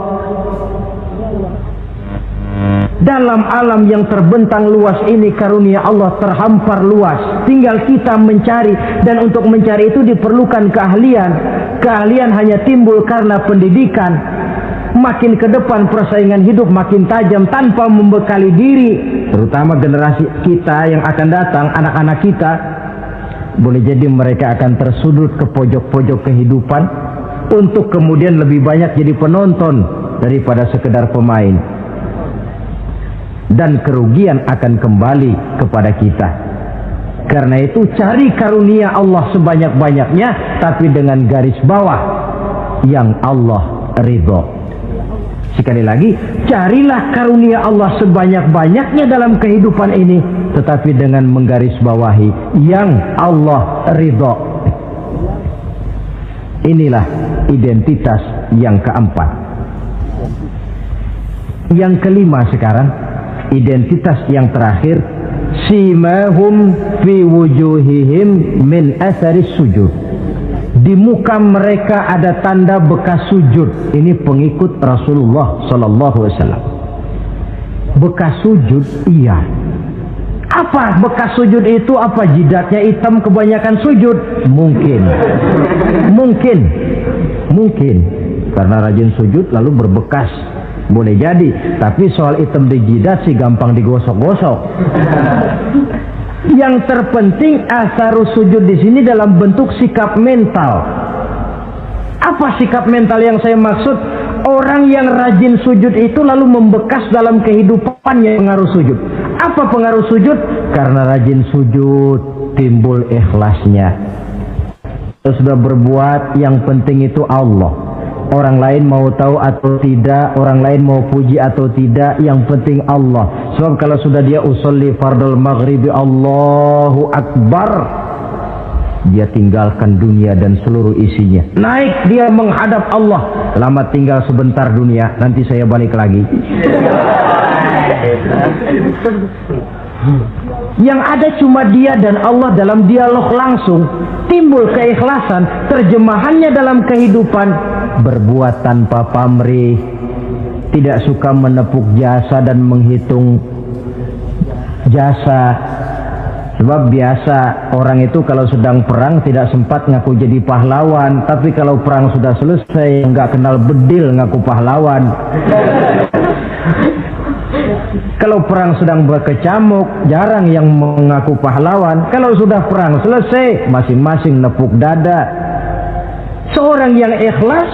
Dalam alam yang terbentang luas ini karunia Allah terhampar luas. Tinggal kita mencari, dan untuk mencari itu diperlukan keahlian. Keahlian hanya timbul karena pendidikan. Makin ke depan persaingan hidup makin tajam tanpa membekali diri. Terutama generasi kita yang akan datang, anak-anak kita. Boleh jadi mereka akan tersudut ke pojok-pojok kehidupan untuk kemudian lebih banyak jadi penonton daripada sekedar pemain. Dan kerugian akan kembali kepada kita. Karena itu cari karunia Allah sebanyak-banyaknya, tapi dengan garis bawah yang Allah ridho. Sekali lagi, carilah karunia Allah sebanyak-banyaknya dalam kehidupan ini, tetapi dengan menggarisbawahi yang Allah ridho. Inilah identitas yang keempat. Yang kelima sekarang, identitas yang terakhir, simahum fi wujuhihim min atharis sujud. Di muka mereka ada tanda bekas sujud. Ini pengikut Rasulullah sallallahu alaihi wasallam. Bekas sujud, iya. Apa bekas sujud itu? Apa jidatnya hitam kebanyakan sujud? Mungkin. Karena rajin sujud lalu berbekas. Boleh jadi, tapi soal hitam di jidat sih gampang digosok-gosok. Yang terpenting asarus sujud di sini dalam bentuk sikap mental. Apa sikap mental yang saya maksud? Orang yang rajin sujud itu lalu membekas dalam kehidupannya pengaruh sujud. Apa pengaruh sujud? Karena rajin sujud timbul ikhlasnya. Sudah berbuat, yang penting itu Allah. Orang lain mau tahu atau tidak, orang lain mau puji atau tidak, yang penting Allah. Sebab kalau sudah dia usolli fardal maghribi Allahu Akbar, dia tinggalkan dunia dan seluruh isinya. Naik dia menghadap Allah. Selamat tinggal sebentar dunia, nanti saya balik lagi. Yang ada cuma dia dan Allah dalam dialog langsung. Timbul keikhlasan, terjemahannya dalam kehidupan. Berbuat tanpa pamrih, tidak suka menepuk jasa dan menghitung jasa. Sebab biasa orang itu kalau sedang perang tidak sempat ngaku jadi pahlawan, tapi kalau perang sudah selesai nggak kenal bedil ngaku pahlawan. Kalau perang sedang berkecamuk, jarang yang mengaku pahlawan. Kalau sudah perang selesai, masing-masing nepuk dada. Seorang yang ikhlas,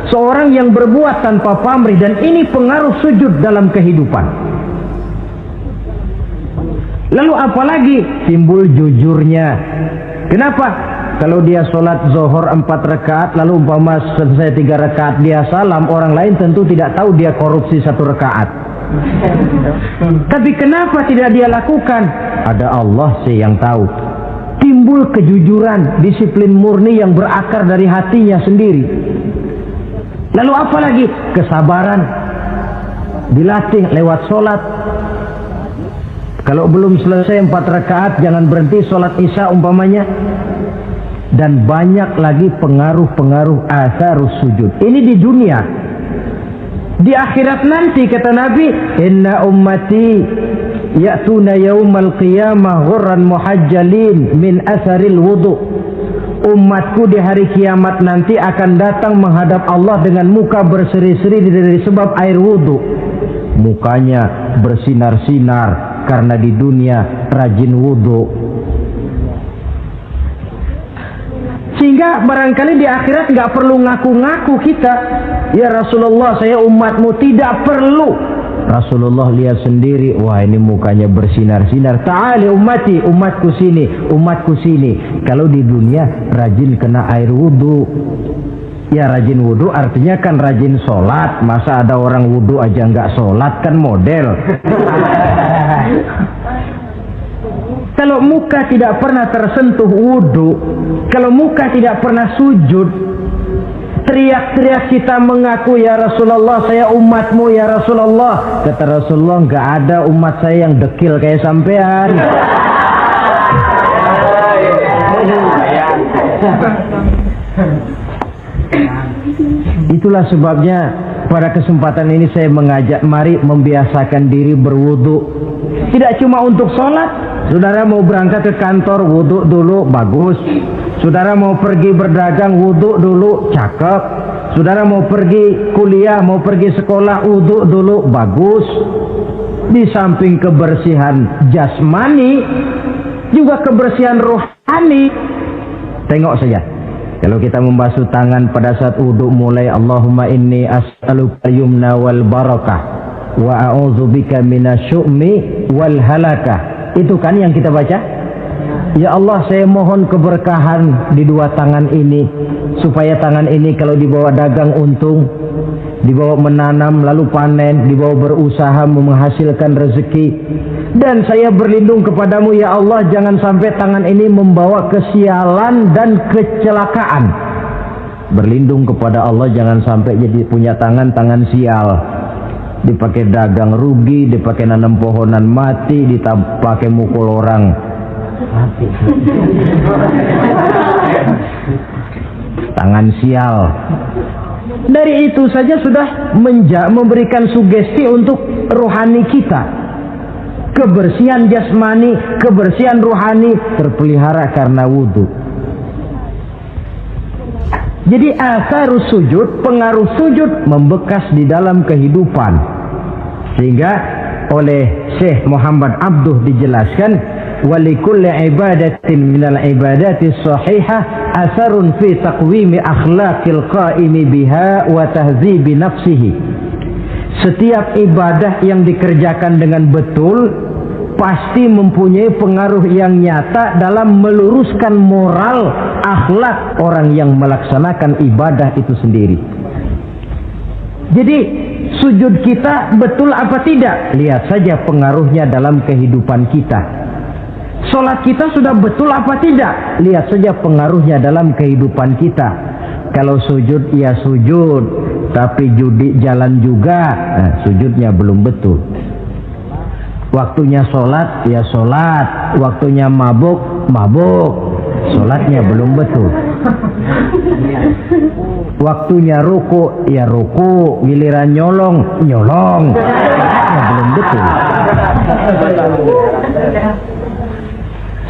seorang yang berbuat tanpa pamrih, dan ini pengaruh sujud dalam kehidupan. Lalu apalagi timbul jujurnya. Kenapa? Kalau dia sholat zuhur 4 rakaat, lalu umpama selesai 3 rakaat dia salam, orang lain tentu tidak tahu dia korupsi 1 rakaat. Tapi kenapa tidak dia lakukan? Ada Allah sih yang tahu. Timbul kejujuran, disiplin murni yang berakar dari hatinya sendiri. Lalu apa lagi? Kesabaran. Dilatih lewat sholat. Kalau belum selesai 4 rakaat, jangan berhenti sholat isya umpamanya. Dan banyak lagi pengaruh-pengaruh asarus sujud. Ini di dunia. Di akhirat nanti kata Nabi, inna ummati ya'tuna yaumal qiyamah ghurran muhajjalin min asaril wudu. Umatku di hari kiamat nanti akan datang menghadap Allah dengan muka berseri-seri dari sebab air wudu. Mukanya bersinar-sinar karena di dunia rajin wudu. Sehingga barangkali di akhirat nggak perlu ngaku-ngaku kita. Ya Rasulullah, saya umatmu, tidak perlu. Rasulullah lihat sendiri, wah ini mukanya bersinar-sinar. Ta'ali ummati, umatku sini, umatku sini. Kalau di dunia rajin kena air wudu. Ya rajin wudu artinya kan rajin sholat. Masa ada orang wudu aja nggak sholat, kan model. Kalau muka tidak pernah tersentuh wudu, kalau muka tidak pernah sujud, teriak-teriak kita mengaku, ya Rasulullah saya umatmu ya Rasulullah. Kata Rasulullah, nggak ada umat saya yang dekil kayak sampean. Itulah sebabnya pada kesempatan ini saya mengajak mari membiasakan diri berwudu. Tidak cuma untuk sholat. Saudara mau berangkat ke kantor, wudu dulu, bagus. Saudara mau pergi berdagang, wudu dulu, cakep. Saudara mau pergi kuliah, mau pergi sekolah, wudu dulu, bagus. Di samping kebersihan jasmani, juga kebersihan rohani. Tengok saja. Kalau kita membasuh tangan pada saat wudu mulai Allahumma inni as'aluka yumna wal barakah wa a'udzubika minasyu'mi wal halakah. Itu kan yang kita baca. Ya Allah, saya mohon keberkahan di dua tangan ini, supaya tangan ini kalau dibawa dagang untung, dibawa menanam lalu panen, dibawa berusaha menghasilkan rezeki. Dan saya berlindung kepadamu ya Allah, jangan sampai tangan ini membawa kesialan dan kecelakaan. Berlindung kepada Allah jangan sampai jadi punya tangan sial. Dipakai dagang rugi, dipakai nanam pohonan mati, dipakai mukul orang mati. Tangan sial. Dari itu saja sudah memberikan sugesti untuk rohani kita. Kebersihan jasmani, kebersihan rohani terpelihara karena wudu. Jadi asarus sujud, pengaruh sujud membekas di dalam kehidupan. Sehingga oleh Syekh Muhammad Abduh dijelaskan, walikulli ibadatin minal ibadati sahihah asarun fi taqwimi akhlaqil qaimi biha wa tahzibi nafsihi. Setiap ibadah yang dikerjakan dengan betul pasti mempunyai pengaruh yang nyata dalam meluruskan moral akhlak orang yang melaksanakan ibadah itu sendiri. Jadi sujud kita betul apa tidak? Lihat saja pengaruhnya dalam kehidupan kita. Sholat kita sudah betul apa tidak? Lihat saja pengaruhnya dalam kehidupan kita. Kalau sujud ya sujud, tapi judi jalan juga, nah, sujudnya belum betul. Waktunya sholat ya sholat, waktunya mabuk, sholatnya belum betul. Waktunya ruku ya ruku, giliran nyolong, ya belum betul.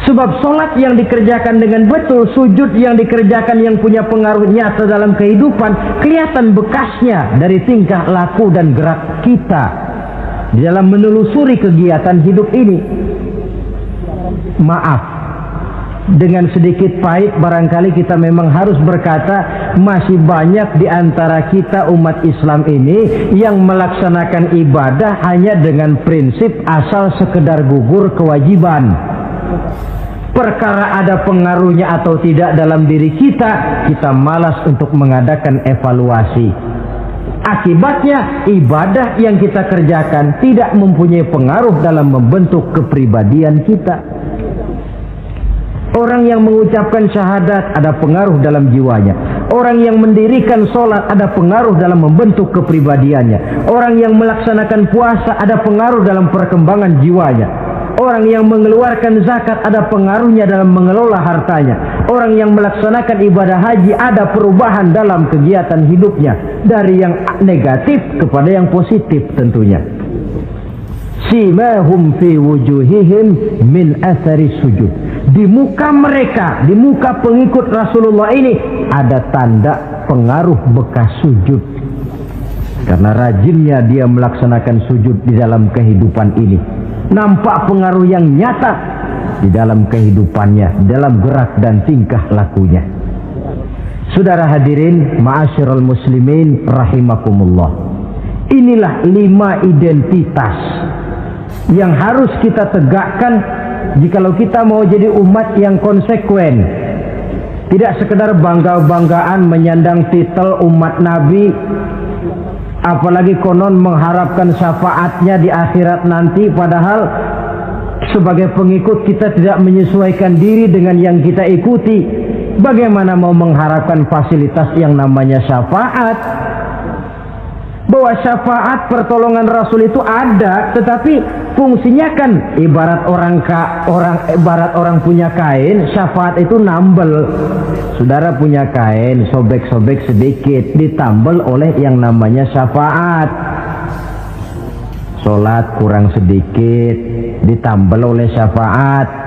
Sebab sholat yang dikerjakan dengan betul, sujud yang dikerjakan yang punya pengaruh nyata dalam kehidupan, kelihatan bekasnya dari tingkah laku dan gerak kita di dalam menelusuri kegiatan hidup ini. Maaf, dengan sedikit pahit barangkali kita memang harus berkata, masih banyak di antara kita umat Islam ini yang melaksanakan ibadah hanya dengan prinsip asal sekedar gugur kewajiban. Perkara ada pengaruhnya atau tidak dalam diri kita, kita malas untuk mengadakan evaluasi. Akibatnya ibadah yang kita kerjakan tidak mempunyai pengaruh dalam membentuk kepribadian kita. Orang yang mengucapkan syahadat ada pengaruh dalam jiwanya. Orang yang mendirikan sholat ada pengaruh dalam membentuk kepribadiannya. Orang yang melaksanakan puasa ada pengaruh dalam perkembangan jiwanya. Orang yang mengeluarkan zakat ada pengaruhnya dalam mengelola hartanya. Orang yang melaksanakan ibadah haji ada perubahan dalam kegiatan hidupnya, dari yang negatif kepada yang positif tentunya. Simahum fi wujuhihim min athari sujud. Di muka mereka, di muka pengikut Rasulullah ini ada tanda pengaruh bekas sujud. Karena rajinnya dia melaksanakan sujud di dalam kehidupan ini. Nampak pengaruh yang nyata di dalam kehidupannya, dalam gerak dan tingkah lakunya. Saudara hadirin, ma'asyiral muslimin rahimakumullah. Inilah 5 identitas yang harus kita tegakkan jikalau kita mau jadi umat yang konsekuen. Tidak sekedar bangga-banggaan menyandang titel umat Nabi, apalagi konon mengharapkan syafaatnya di akhirat nanti, padahal sebagai pengikut kita tidak menyesuaikan diri dengan yang kita ikuti, bagaimana mau mengharapkan fasilitas yang namanya syafaat? Bahwa syafaat pertolongan Rasul itu ada, tetapi fungsinya kan ibarat orang punya kain, syafaat itu nambel. Saudara punya kain, sobek-sobek sedikit, ditambel oleh yang namanya syafaat. Sholat kurang sedikit, ditambel oleh syafaat.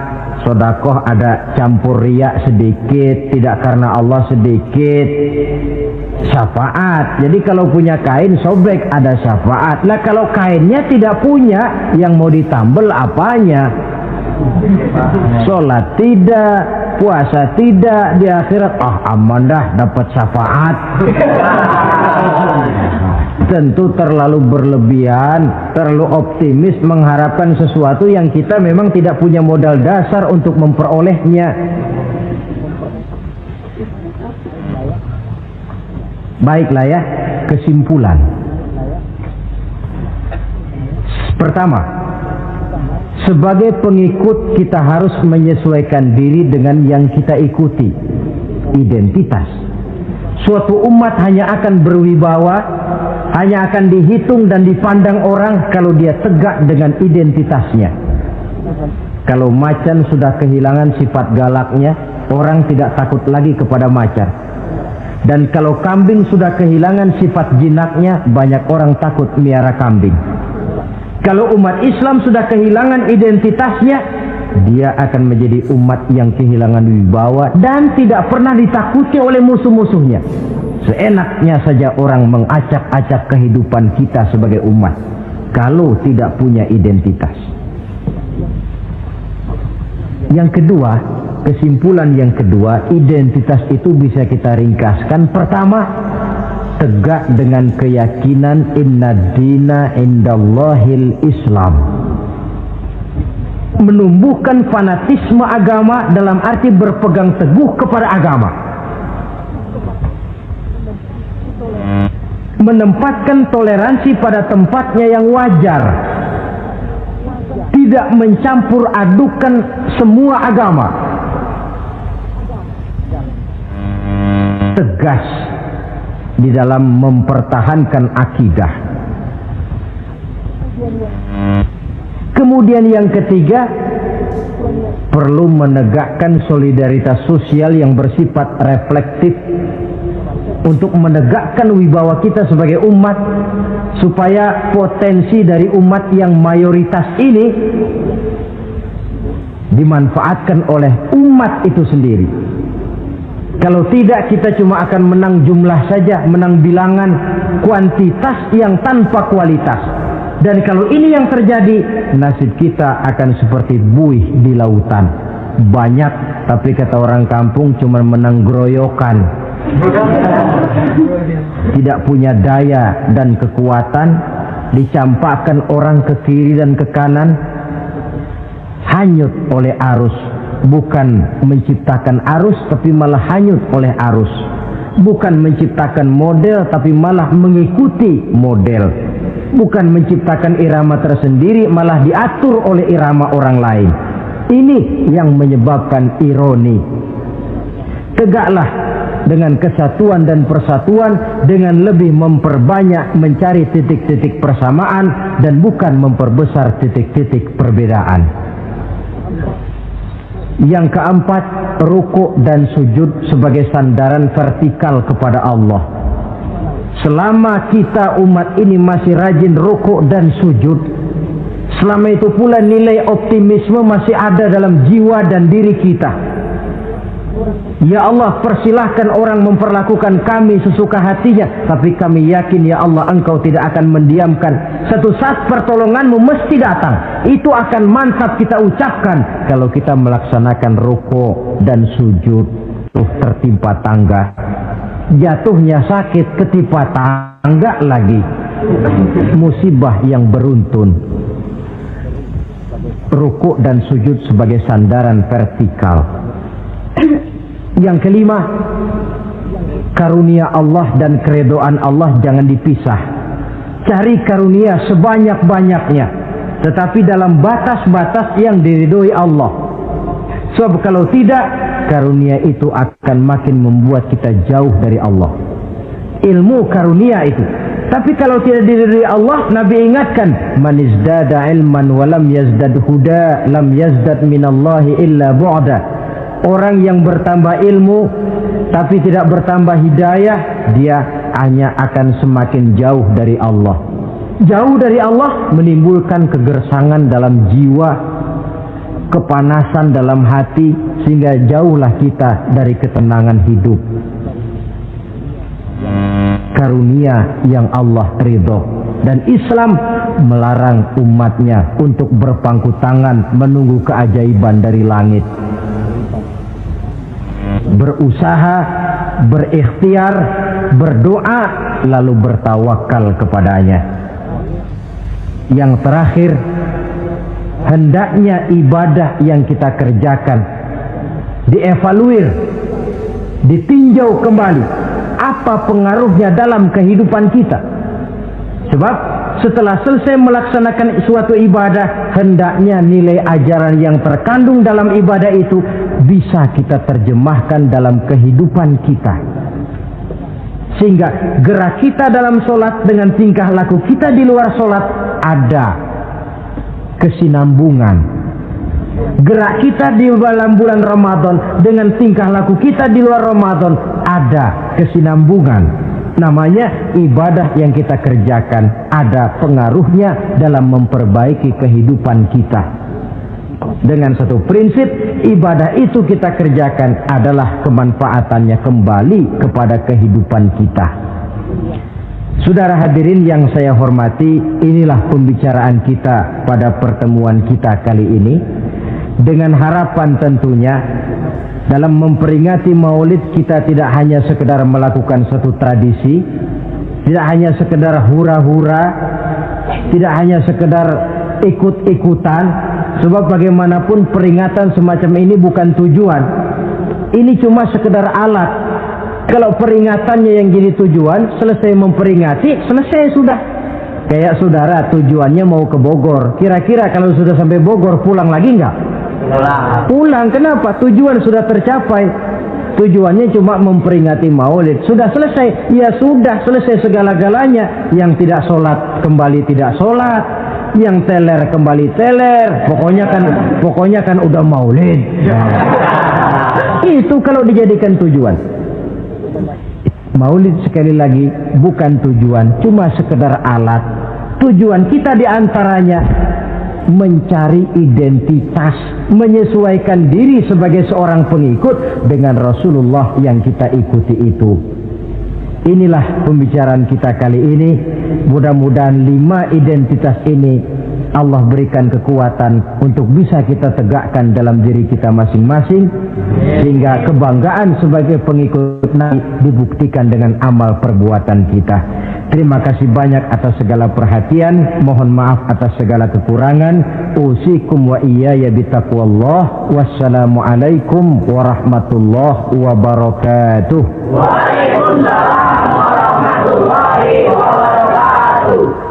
Sodakoh ada campur riak sedikit, tidak karena Allah sedikit, syafaat. Jadi kalau punya kain sobek ada syafaat. Lah kalau kainnya tidak punya, yang mau ditambel apanya? Sholat tidak, puasa tidak, di akhirat aman dah dapat syafaat. Tentu terlalu berlebihan, terlalu optimis mengharapkan sesuatu yang kita memang tidak punya modal dasar untuk memperolehnya. Baiklah ya, kesimpulan. Pertama, sebagai pengikut kita harus menyesuaikan diri dengan yang kita ikuti. Identitas. Suatu umat hanya akan berwibawa, hanya akan dihitung dan dipandang orang kalau dia tegak dengan identitasnya. Kalau macan sudah kehilangan sifat galaknya, orang tidak takut lagi kepada macan. Dan kalau kambing sudah kehilangan sifat jinaknya, banyak orang takut miara kambing. Kalau umat Islam sudah kehilangan identitasnya, dia akan menjadi umat yang kehilangan wibawa dan tidak pernah ditakuti oleh musuh-musuhnya. Seenaknya saja orang mengacak-acak kehidupan kita sebagai umat kalau tidak punya identitas. Yang kedua, kesimpulan yang kedua, identitas itu bisa kita ringkaskan. Pertama, tegak dengan keyakinan inna dina indallahil Islam. Menumbuhkan fanatisme agama dalam arti berpegang teguh kepada agama. Menempatkan toleransi pada tempatnya yang wajar. Tidak mencampur adukan semua agama. Tegas di dalam mempertahankan akidah. Kemudian yang ketiga, perlu menegakkan solidaritas sosial yang bersifat reflektif untuk menegakkan wibawa kita sebagai umat, supaya potensi dari umat yang mayoritas ini dimanfaatkan oleh umat itu sendiri. Kalau tidak, kita cuma akan menang jumlah saja, menang bilangan, kuantitas yang tanpa kualitas. Dan kalau ini yang terjadi, nasib kita akan seperti buih di lautan. Banyak, tapi kata orang kampung cuma menang geroyokan. Tidak punya daya dan kekuatan, dicampakkan orang ke kiri dan ke kanan, hanyut oleh arus. Bukan menciptakan arus, tapi malah hanyut oleh arus. Bukan menciptakan model, tapi malah mengikuti model. Bukan menciptakan irama tersendiri, malah diatur oleh irama orang lain. Ini yang menyebabkan ironi. Tegaklah dengan kesatuan dan persatuan, dengan lebih memperbanyak mencari titik-titik persamaan dan bukan memperbesar titik-titik perbedaan. Yang keempat, rukuk dan sujud sebagai sandaran vertikal kepada Allah. Selama kita umat ini masih rajin rukuk dan sujud, selama itu pula nilai optimisme masih ada dalam jiwa dan diri kita. Ya Allah, persilahkan orang memperlakukan kami sesuka hatinya, tapi kami yakin ya Allah, Engkau tidak akan mendiamkan. Satu saat pertolonganmu mesti datang. Itu akan mantap kita ucapkan kalau kita melaksanakan rukuk dan sujud. Tertimpa tangga, jatuhnya sakit, ketimpa tangga lagi, musibah yang beruntun. Rukuk dan sujud sebagai sandaran vertikal. Yang kelima, karunia Allah dan keredoan Allah jangan dipisah. Cari karunia sebanyak-banyaknya, tetapi dalam batas-batas yang diridhoi Allah. Sebab kalau tidak, karunia itu akan makin membuat kita jauh dari Allah. Ilmu karunia itu. Tapi kalau tidak diridhoi Allah, Nabi ingatkan, man izdada ilman wa lam yazdad huda lam yazdad minallahi illa bu'da. Orang yang bertambah ilmu tapi tidak bertambah hidayah, dia hanya akan semakin jauh dari Allah. Jauh dari Allah menimbulkan kegersangan dalam jiwa, kepanasan dalam hati, sehingga jauhlah kita dari ketenangan hidup. Karunia yang Allah ridho, dan Islam melarang umatnya untuk berpangku tangan menunggu keajaiban dari langit. Berusaha, berikhtiar, berdoa, lalu bertawakal kepadanya. Yang terakhir, hendaknya ibadah yang kita kerjakan dievaluir, ditinjau kembali apa pengaruhnya dalam kehidupan kita. Sebab setelah selesai melaksanakan suatu ibadah, hendaknya nilai ajaran yang terkandung dalam ibadah itu bisa kita terjemahkan dalam kehidupan kita, sehingga gerak kita dalam sholat dengan tingkah laku kita di luar sholat ada kesinambungan. Gerak kita di dalam bulan Ramadan dengan tingkah laku kita di luar Ramadan ada kesinambungan. Namanya ibadah yang kita kerjakan ada pengaruhnya dalam memperbaiki kehidupan kita. Dengan satu prinsip, ibadah itu kita kerjakan adalah kemanfaatannya kembali kepada kehidupan kita. Saudara hadirin yang saya hormati, inilah pembicaraan kita pada pertemuan kita kali ini. Dengan harapan tentunya dalam memperingati Maulid kita tidak hanya sekedar melakukan satu tradisi, tidak hanya sekedar hura-hura, tidak hanya sekedar ikut-ikutan. Sebab bagaimanapun peringatan semacam ini bukan tujuan. Ini cuma sekedar alat. Kalau peringatannya yang jadi tujuan, selesai memperingati, selesai sudah. Kayak saudara tujuannya mau ke Bogor, kira-kira kalau sudah sampai Bogor pulang lagi enggak? Pulang. Kenapa? Tujuan sudah tercapai. Tujuannya cuma memperingati Maulid. Sudah selesai. Ya sudah selesai segala-galanya. Yang tidak sholat kembali tidak sholat, yang teler kembali teler. Pokoknya kan udah Maulid. Itu kalau dijadikan tujuan. Maulid sekali lagi bukan tujuan, cuma sekedar alat. Tujuan kita diantaranya mencari identitas, menyesuaikan diri sebagai seorang pengikut dengan Rasulullah yang kita ikuti itu. Inilah pembicaraan kita kali ini. Mudah-mudahan 5 identitas ini Allah berikan kekuatan untuk bisa kita tegakkan dalam diri kita masing-masing, sehingga kebanggaan sebagai pengikut Nabi dibuktikan dengan amal perbuatan kita. Terima kasih banyak atas segala perhatian. Mohon maaf atas segala kekurangan. Usikum wa iyaya bitaqwallah. Wassalamualaikum warahmatullahi wabarakatuh. Waalaikumsalam warahmatullahi wabarakatuh.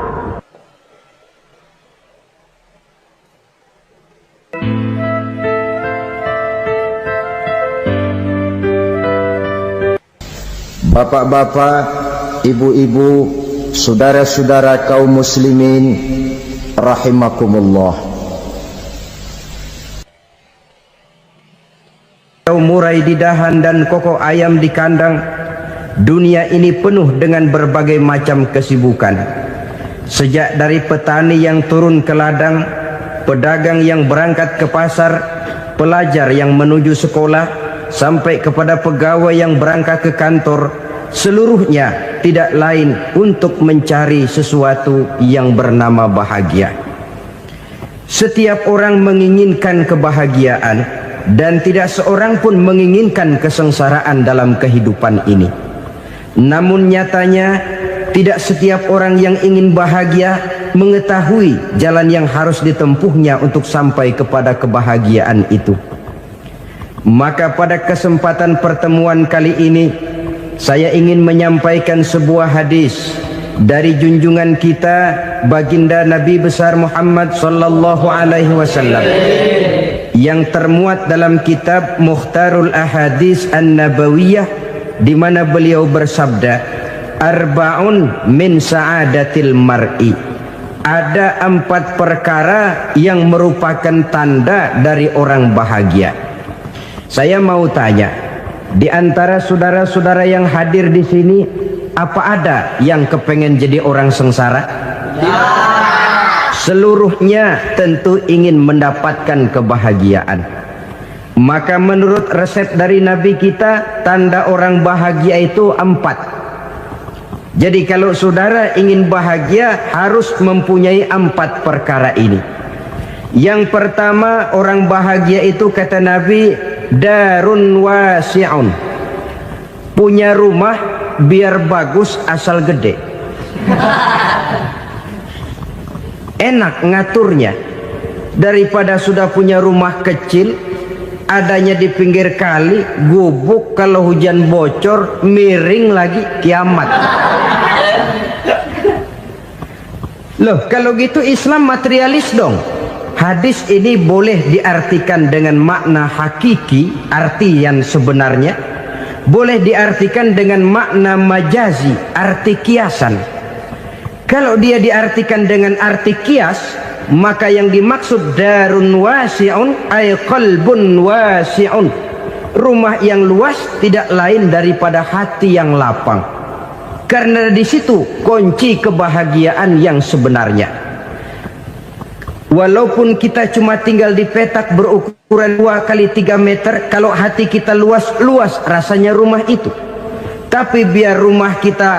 Bapak-bapak, ibu-ibu, saudara-saudara kaum muslimin rahimakumullah. Murai di dahan dan koko ayam di kandang. Dunia ini penuh dengan berbagai macam kesibukan. Sejak dari petani yang turun ke ladang, pedagang yang berangkat ke pasar, pelajar yang menuju sekolah, sampai kepada pegawai yang berangkat ke kantor, seluruhnya tidak lain untuk mencari sesuatu yang bernama bahagia. Setiap orang menginginkan kebahagiaan, dan tidak seorang pun menginginkan kesengsaraan dalam kehidupan ini. Namun nyatanya tidak setiap orang yang ingin bahagia mengetahui jalan yang harus ditempuhnya untuk sampai kepada kebahagiaan itu. Maka pada kesempatan pertemuan kali ini saya ingin menyampaikan sebuah hadis dari junjungan kita baginda Nabi besar Muhammad sallallahu alaihi wasallam yang termuat dalam kitab Mukhtarul Ahadits An-Nabawiyah, di mana beliau bersabda, arba'un min sa'adatil mar'i. Ada 4 perkara yang merupakan tanda dari orang bahagia. Saya mau tanya, di antara saudara-saudara yang hadir di sini, apa ada yang kepengen jadi orang sengsara? Ya. Seluruhnya tentu ingin mendapatkan kebahagiaan. Maka menurut resep dari Nabi kita, tanda orang bahagia itu 4. Jadi kalau saudara ingin bahagia, harus mempunyai 4 perkara ini. Yang pertama, orang bahagia itu kata Nabi, darun wasi'un. Punya rumah biar bagus asal gede. Enak ngaturnya daripada sudah punya rumah kecil, adanya di pinggir kali, gubuk, kalau hujan bocor, miring lagi, kiamat. Loh, kalau gitu Islam materialis dong. Hadis ini boleh diartikan dengan makna hakiki, arti yang sebenarnya, boleh diartikan dengan makna majazi, arti kiasan. Kalau dia diartikan dengan arti kias, maka yang dimaksud darun wasi'un ay qalbun wasi'un. Rumah yang luas tidak lain daripada hati yang lapang. Karena di situ kunci kebahagiaan yang sebenarnya. Walaupun kita cuma tinggal di petak berukuran 2 kali 3 meter, kalau hati kita luas rasanya rumah itu. Tapi biar rumah kita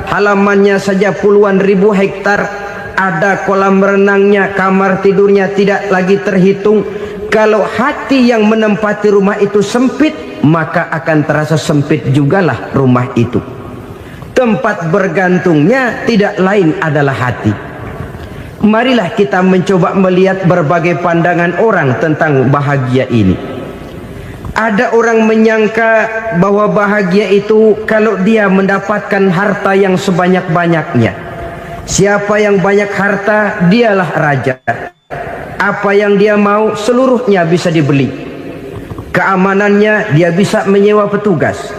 halamannya saja puluhan ribu hektar, ada kolam renangnya, kamar tidurnya tidak lagi terhitung. Kalau hati yang menempati rumah itu sempit, maka akan terasa sempit jugalah rumah itu. Tempat bergantungnya tidak lain adalah hati. Marilah kita mencoba melihat berbagai pandangan orang tentang bahagia ini. Ada orang menyangka bahwa bahagia itu kalau dia mendapatkan harta yang sebanyak-banyaknya. Siapa yang banyak harta, dialah raja. Apa yang dia mau, seluruhnya bisa dibeli. Keamanannya, dia bisa menyewa petugas.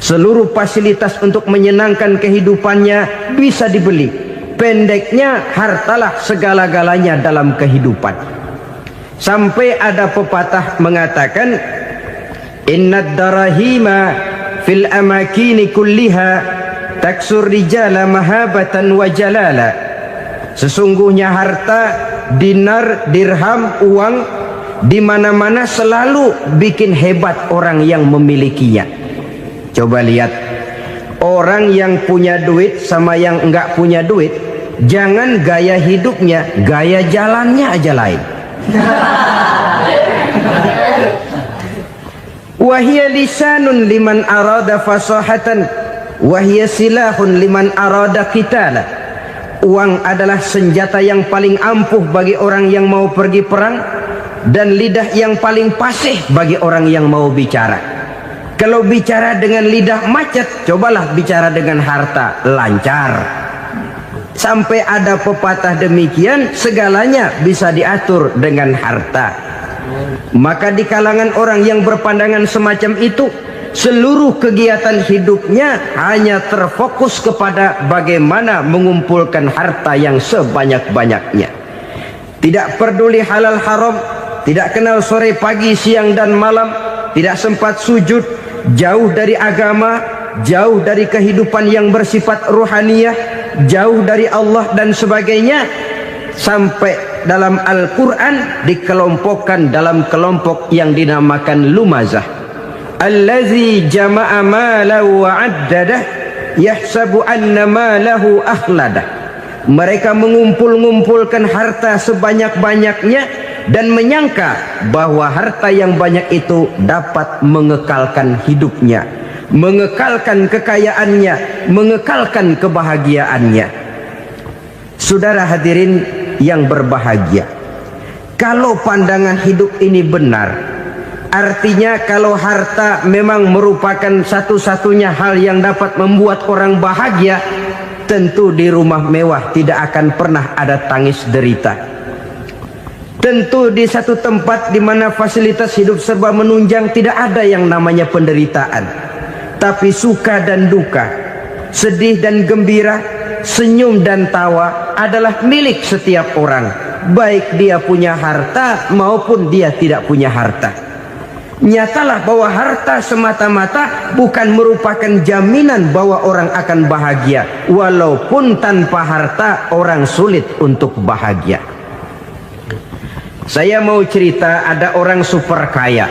Seluruh fasilitas untuk menyenangkan kehidupannya bisa dibeli. Pendeknya, hartalah segala-galanya dalam kehidupan. Sampai ada pepatah mengatakan, innad darahima fil amakini kulliha taksur rijala mahabatan wa jalala. Sesungguhnya harta, dinar, dirham, uang di mana-mana selalu bikin hebat orang yang memilikinya. Coba lihat, orang yang punya duit sama yang enggak punya duit, jangan gaya hidupnya, gaya jalannya aja lain. Wahia lisanun liman arada fasahatan, wahia silahun liman arada qitala. Uang adalah senjata yang paling ampuh bagi orang yang mau pergi perang, dan lidah yang paling fasih bagi orang yang mau bicara. Kalau bicara dengan lidah macet, cobalah bicara dengan harta, lancar. Sampai ada pepatah demikian, segalanya bisa diatur dengan harta. Maka di kalangan orang yang berpandangan semacam itu, seluruh kegiatan hidupnya hanya terfokus kepada bagaimana mengumpulkan harta yang sebanyak-banyaknya. Tidak peduli halal haram, tidak kenal sore pagi siang dan malam, tidak sempat sujud, jauh dari agama, jauh dari kehidupan yang bersifat ruhaniyah, jauh dari Allah dan sebagainya. Sampai dalam Al-Quran dikelompokkan dalam kelompok yang dinamakan lumazah. Allazi jama'a malahu wa addadah yahsabu anna malahu akhladah. Mereka mengumpul-ngumpulkan harta sebanyak-banyaknya dan menyangka bahwa harta yang banyak itu dapat mengekalkan hidupnya, mengekalkan kekayaannya, mengekalkan kebahagiaannya. Saudara hadirin yang berbahagia, kalau pandangan hidup ini benar, artinya kalau harta memang merupakan satu-satunya hal yang dapat membuat orang bahagia, tentu di rumah mewah tidak akan pernah ada tangis derita. Tentu di satu tempat di mana fasilitas hidup serba menunjang tidak ada yang namanya penderitaan. Tapi suka dan duka, sedih dan gembira, senyum dan tawa adalah milik setiap orang, baik dia punya harta maupun dia tidak punya harta. Nyatalah bahwa harta semata-mata bukan merupakan jaminan bahwa orang akan bahagia, walaupun tanpa harta orang sulit untuk bahagia. Saya mau cerita, ada orang super kaya,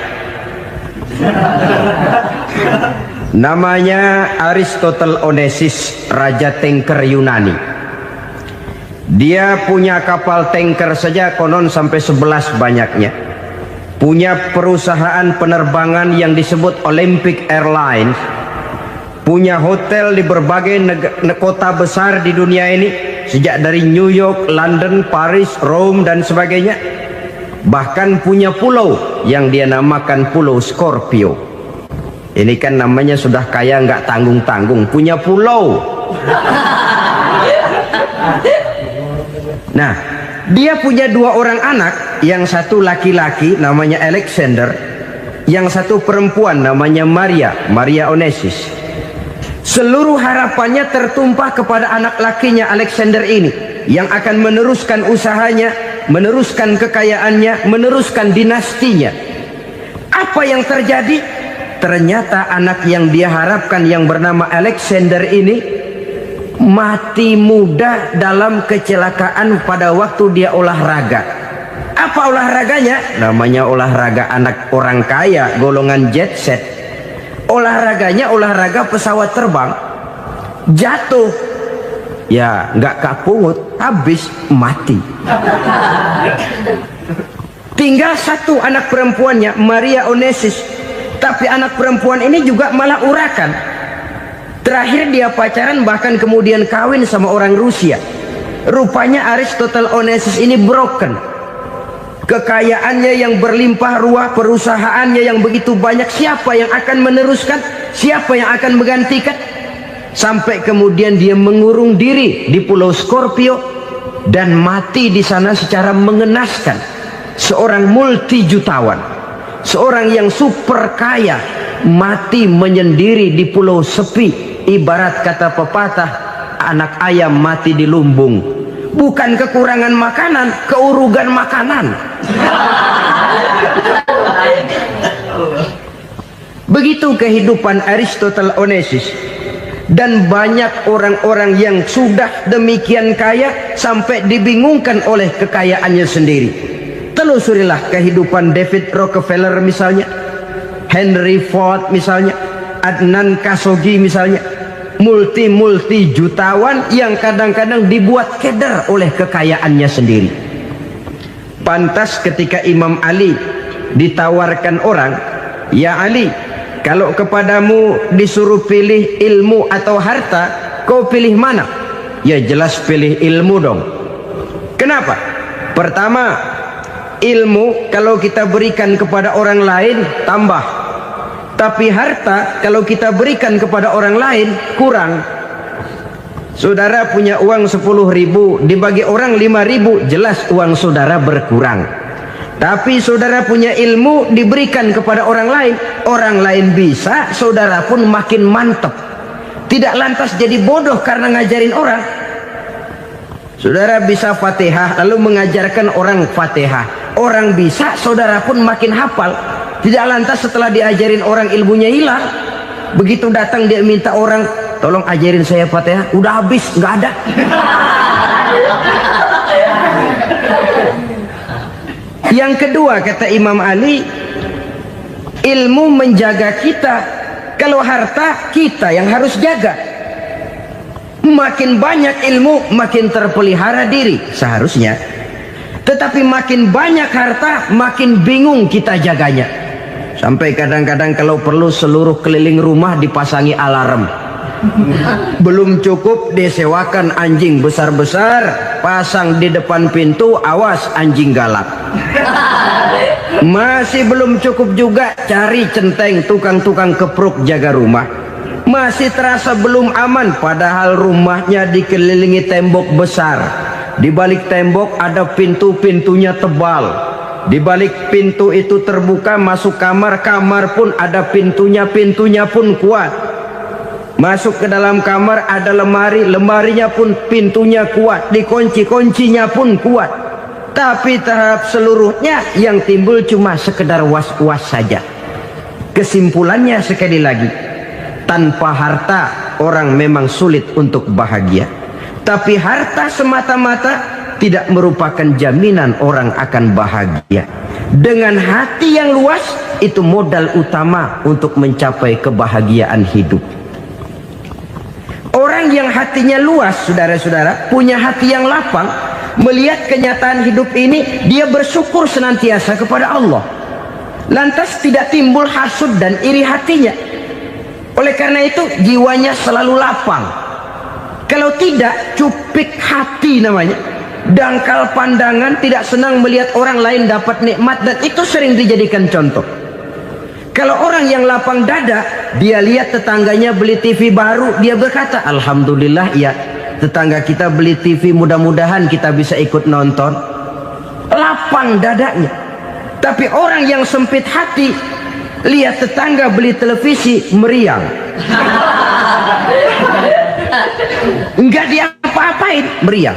namanya Aristotle Onesius, raja tanker Yunani. Dia punya kapal tanker saja konon sampai 11 banyaknya. Punya perusahaan penerbangan yang disebut Olympic Airlines. Punya hotel di berbagai kota besar di dunia ini, sejak dari New York, London, Paris, Rome dan sebagainya. Bahkan punya pulau yang dia namakan Pulau Scorpio. Ini kan namanya sudah kaya nggak tanggung-tanggung, punya pulau. Nah, dia punya 2 orang anak, yang satu laki-laki namanya Alexander, yang satu perempuan namanya Maria Onesius. Seluruh harapannya tertumpah kepada anak lakinya Alexander ini, yang akan meneruskan usahanya, meneruskan kekayaannya, meneruskan dinastinya. Apa yang terjadi? Ternyata anak yang dia harapkan yang bernama Alexander ini mati muda dalam kecelakaan pada waktu dia olahraga. Apa olahraganya? Namanya olahraga anak orang kaya, golongan jet set. Olahraganya olahraga pesawat terbang. Jatuh, ya nggak kapungut, habis mati. Tinggal satu anak perempuannya, Maria Onesius. Tapi anak perempuan ini juga malah urakan. Terakhir dia pacaran, bahkan kemudian kawin sama orang Rusia. Rupanya Aristotle Onesius ini broken. Kekayaannya yang berlimpah ruah, perusahaannya yang begitu banyak, siapa yang akan meneruskan? Siapa yang akan menggantikan? Sampai kemudian dia mengurung diri di Pulau Scorpio dan mati di sana secara mengenaskan. Seorang multi jutawan, seorang yang super kaya, mati menyendiri di pulau sepi. Ibarat kata pepatah, anak ayam mati di lumbung. Bukan kekurangan makanan, keurugan makanan. Begitu kehidupan Aristotle Onesius. Dan banyak orang-orang yang sudah demikian kaya sampai dibingungkan oleh kekayaannya sendiri. Telusurilah kehidupan David Rockefeller misalnya, Henry Ford misalnya, Adnan Khashoggi misalnya. Multi jutawan yang kadang-kadang dibuat keder oleh kekayaannya sendiri. Pantas ketika Imam Ali ditawarkan orang, "Ya Ali, kalau kepadamu disuruh pilih ilmu atau harta, kau pilih mana?" Ya jelas pilih ilmu dong. Kenapa? Pertama, ilmu kalau kita berikan kepada orang lain tambah. Tapi harta kalau kita berikan kepada orang lain kurang. Saudara punya uang 10.000, dibagi orang 5.000, jelas uang saudara berkurang. Tapi saudara punya ilmu, diberikan kepada orang lain bisa, saudara pun makin mantap. Tidak lantas jadi bodoh karena ngajarin orang. Saudara bisa Fatihah lalu mengajarkan orang Fatihah, orang bisa, saudara pun makin hafal. Tidak lantas setelah diajarin orang ilmunya hilang. Begitu datang dia minta orang, "Tolong ajarin saya Fatihah," udah habis, nggak ada. Yang kedua kata Imam Ali, ilmu menjaga kita. Kalau harta kita yang harus jaga. Makin banyak ilmu makin terpelihara diri seharusnya. Tetapi makin banyak harta makin bingung kita jaganya. Sampai kadang-kadang kalau perlu seluruh keliling rumah dipasangi alarm. Belum cukup disewakan anjing besar-besar, pasang di depan pintu, awas anjing galak. Masih belum cukup juga cari centeng tukang-tukang kepruk jaga rumah. Masih terasa belum aman, padahal rumahnya dikelilingi tembok besar. Di balik tembok ada pintu-pintunya tebal. Di balik pintu itu terbuka masuk kamar, kamar pun ada pintunya, pintunya pun kuat. Masuk ke dalam kamar ada lemari, lemarinya pun pintunya kuat, dikunci, kuncinya pun kuat. Tapi terhadap seluruhnya yang timbul cuma sekedar was-was saja. Kesimpulannya sekali lagi, tanpa harta orang memang sulit untuk bahagia. Tapi harta semata-mata tidak merupakan jaminan orang akan bahagia. Dengan hati yang luas, itu modal utama untuk mencapai kebahagiaan hidup. Orang yang hatinya luas, saudara-saudara, punya hati yang lapang, melihat kenyataan hidup ini, dia bersyukur senantiasa kepada Allah. Lantas tidak timbul hasud dan iri hatinya. Oleh karena itu jiwanya selalu lapang. Kalau tidak, cupik hati namanya, dangkal pandangan, tidak senang melihat orang lain dapat nikmat, dan itu sering dijadikan contoh. Kalau orang yang lapang dada, dia lihat tetangganya beli TV baru, dia berkata, alhamdulillah ya, tetangga kita beli TV, mudah-mudahan kita bisa ikut nonton. Lapang dadanya. Tapi orang yang sempit hati, lihat tetangga beli televisi, meriang. Enggak diapa-apain, meriang.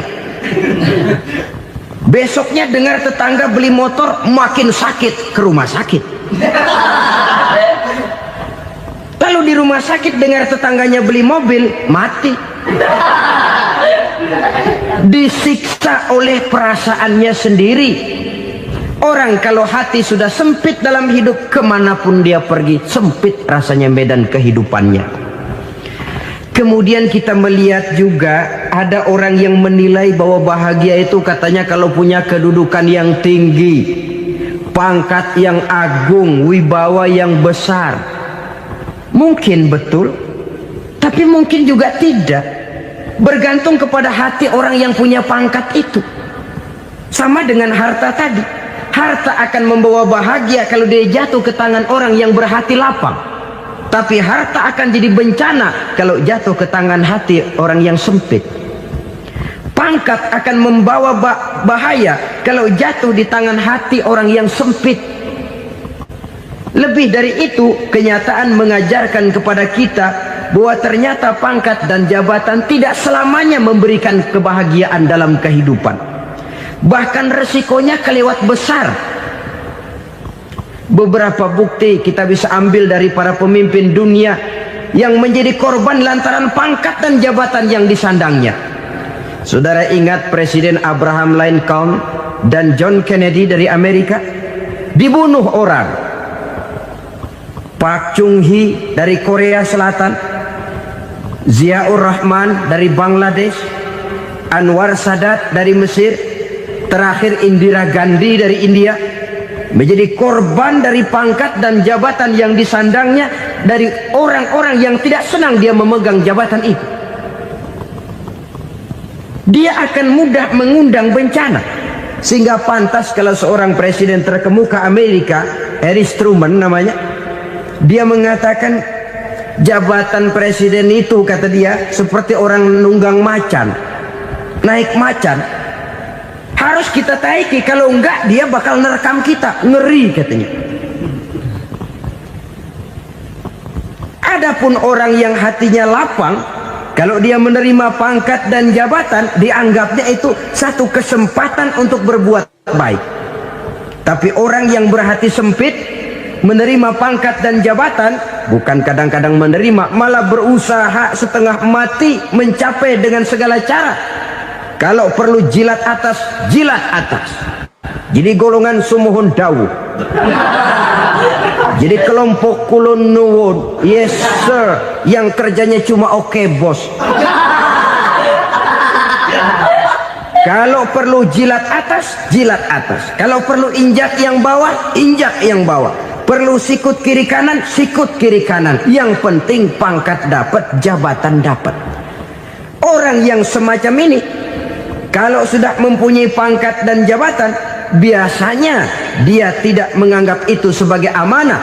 Besoknya dengar tetangga beli motor, makin sakit, ke rumah sakit. Lalu di rumah sakit dengar tetangganya beli mobil, mati. Disiksa oleh perasaannya sendiri. Orang kalau hati sudah sempit dalam hidup, kemanapun dia pergi, sempit rasanya medan kehidupannya. Kemudian kita melihat juga ada orang yang menilai bahwa bahagia itu katanya kalau punya kedudukan yang tinggi, pangkat yang agung, wibawa yang besar. Mungkin betul, tapi mungkin juga tidak. Bergantung kepada hati orang yang punya pangkat itu. Sama dengan harta tadi. Harta akan membawa bahagia kalau dia jatuh ke tangan orang yang berhati lapang. Tapi harta akan jadi bencana kalau jatuh ke tangan hati orang yang sempit. Pangkat akan membawa bahaya kalau jatuh di tangan hati orang yang sempit. Lebih dari itu, kenyataan mengajarkan kepada kita bahwa ternyata pangkat dan jabatan tidak selamanya memberikan kebahagiaan dalam kehidupan. Bahkan resikonya kelewat besar. Beberapa bukti kita bisa ambil dari para pemimpin dunia yang menjadi korban lantaran pangkat dan jabatan yang disandangnya. Saudara ingat Presiden Abraham Lincoln dan John Kennedy dari Amerika? Dibunuh orang. Park Chung-hee dari Korea Selatan, Ziaur Rahman dari Bangladesh, Anwar Sadat dari Mesir, terakhir Indira Gandhi dari India, menjadi korban dari pangkat dan jabatan yang disandangnya dari orang-orang yang tidak senang dia memegang jabatan itu. Dia akan mudah mengundang bencana. Sehingga pantas kalau seorang presiden terkemuka Amerika, Harry Truman namanya, dia mengatakan jabatan presiden itu, kata dia, seperti orang nunggang macan, naik macan. Harus kita taiki, kalau enggak dia bakal nerekam kita, ngeri katanya. Adapun orang yang hatinya lapang, kalau dia menerima pangkat dan jabatan, dianggapnya itu satu kesempatan untuk berbuat baik. Tapi orang yang berhati sempit, menerima pangkat dan jabatan, bukan kadang-kadang menerima, malah berusaha setengah mati mencapai dengan segala cara. Kalau perlu jilat atas, jilat atas. Jadi golongan sumuhun dawuh. Jadi kelompok kulon nuwun, yes sir, yang kerjanya cuma oke bos. Kalau perlu jilat atas, jilat atas. Kalau perlu injak yang bawah, injak yang bawah. Perlu sikut kiri kanan, sikut kiri kanan. Yang penting pangkat dapat, jabatan dapat. Orang yang semacam ini, kalau sudah mempunyai pangkat dan jabatan, biasanya dia tidak menganggap itu sebagai amanah,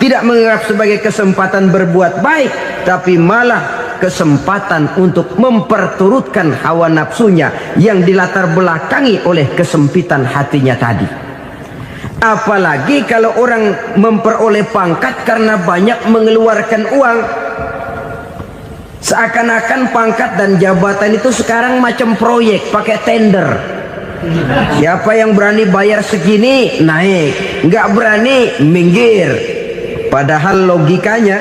tidak menganggap sebagai kesempatan berbuat baik, tapi malah kesempatan untuk memperturutkan hawa nafsunya yang dilatar belakangi oleh kesempitan hatinya tadi. Apalagi kalau orang memperoleh pangkat karena banyak mengeluarkan uang. Seakan-akan pangkat dan jabatan itu sekarang macam proyek, pakai tender. Siapa yang berani bayar segini naik, nggak berani minggir. Padahal logikanya,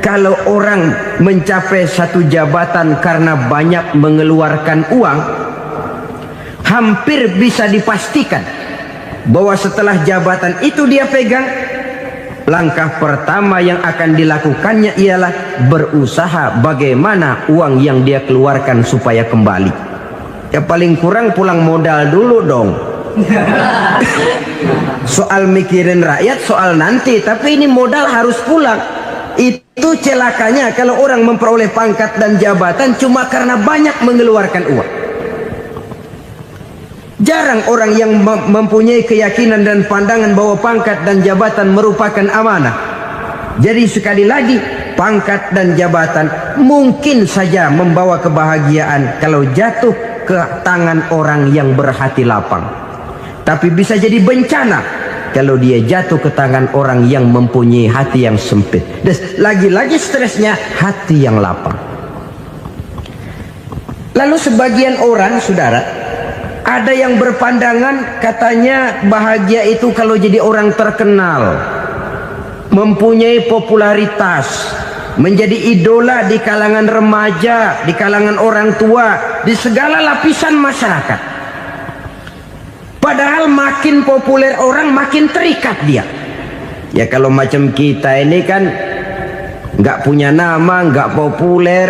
kalau orang mencapai satu jabatan karena banyak mengeluarkan uang, hampir bisa dipastikan bahwa setelah jabatan itu dia pegang, langkah pertama yang akan dilakukannya ialah berusaha bagaimana uang yang dia keluarkan supaya kembali. Ya paling kurang pulang modal dulu dong. Soal mikirin rakyat soal nanti, tapi ini modal harus pulang. Itu celakanya kalau orang memperoleh pangkat dan jabatan cuma karena banyak mengeluarkan uang. Jarang orang yang mempunyai keyakinan dan pandangan bahwa pangkat dan jabatan merupakan amanah. Jadi sekali lagi, pangkat dan jabatan mungkin saja membawa kebahagiaan kalau jatuh ke tangan orang yang berhati lapang. Tapi bisa jadi bencana kalau dia jatuh ke tangan orang yang mempunyai hati yang sempit. Dan lagi-lagi stresnya hati yang lapang. Lalu sebagian orang, saudara, ada yang berpandangan katanya bahagia itu kalau jadi orang terkenal, mempunyai popularitas, menjadi idola di kalangan remaja, di kalangan orang tua, di segala lapisan masyarakat. Padahal makin populer orang makin terikat dia. Ya kalau macam kita ini kan nggak punya nama, nggak populer,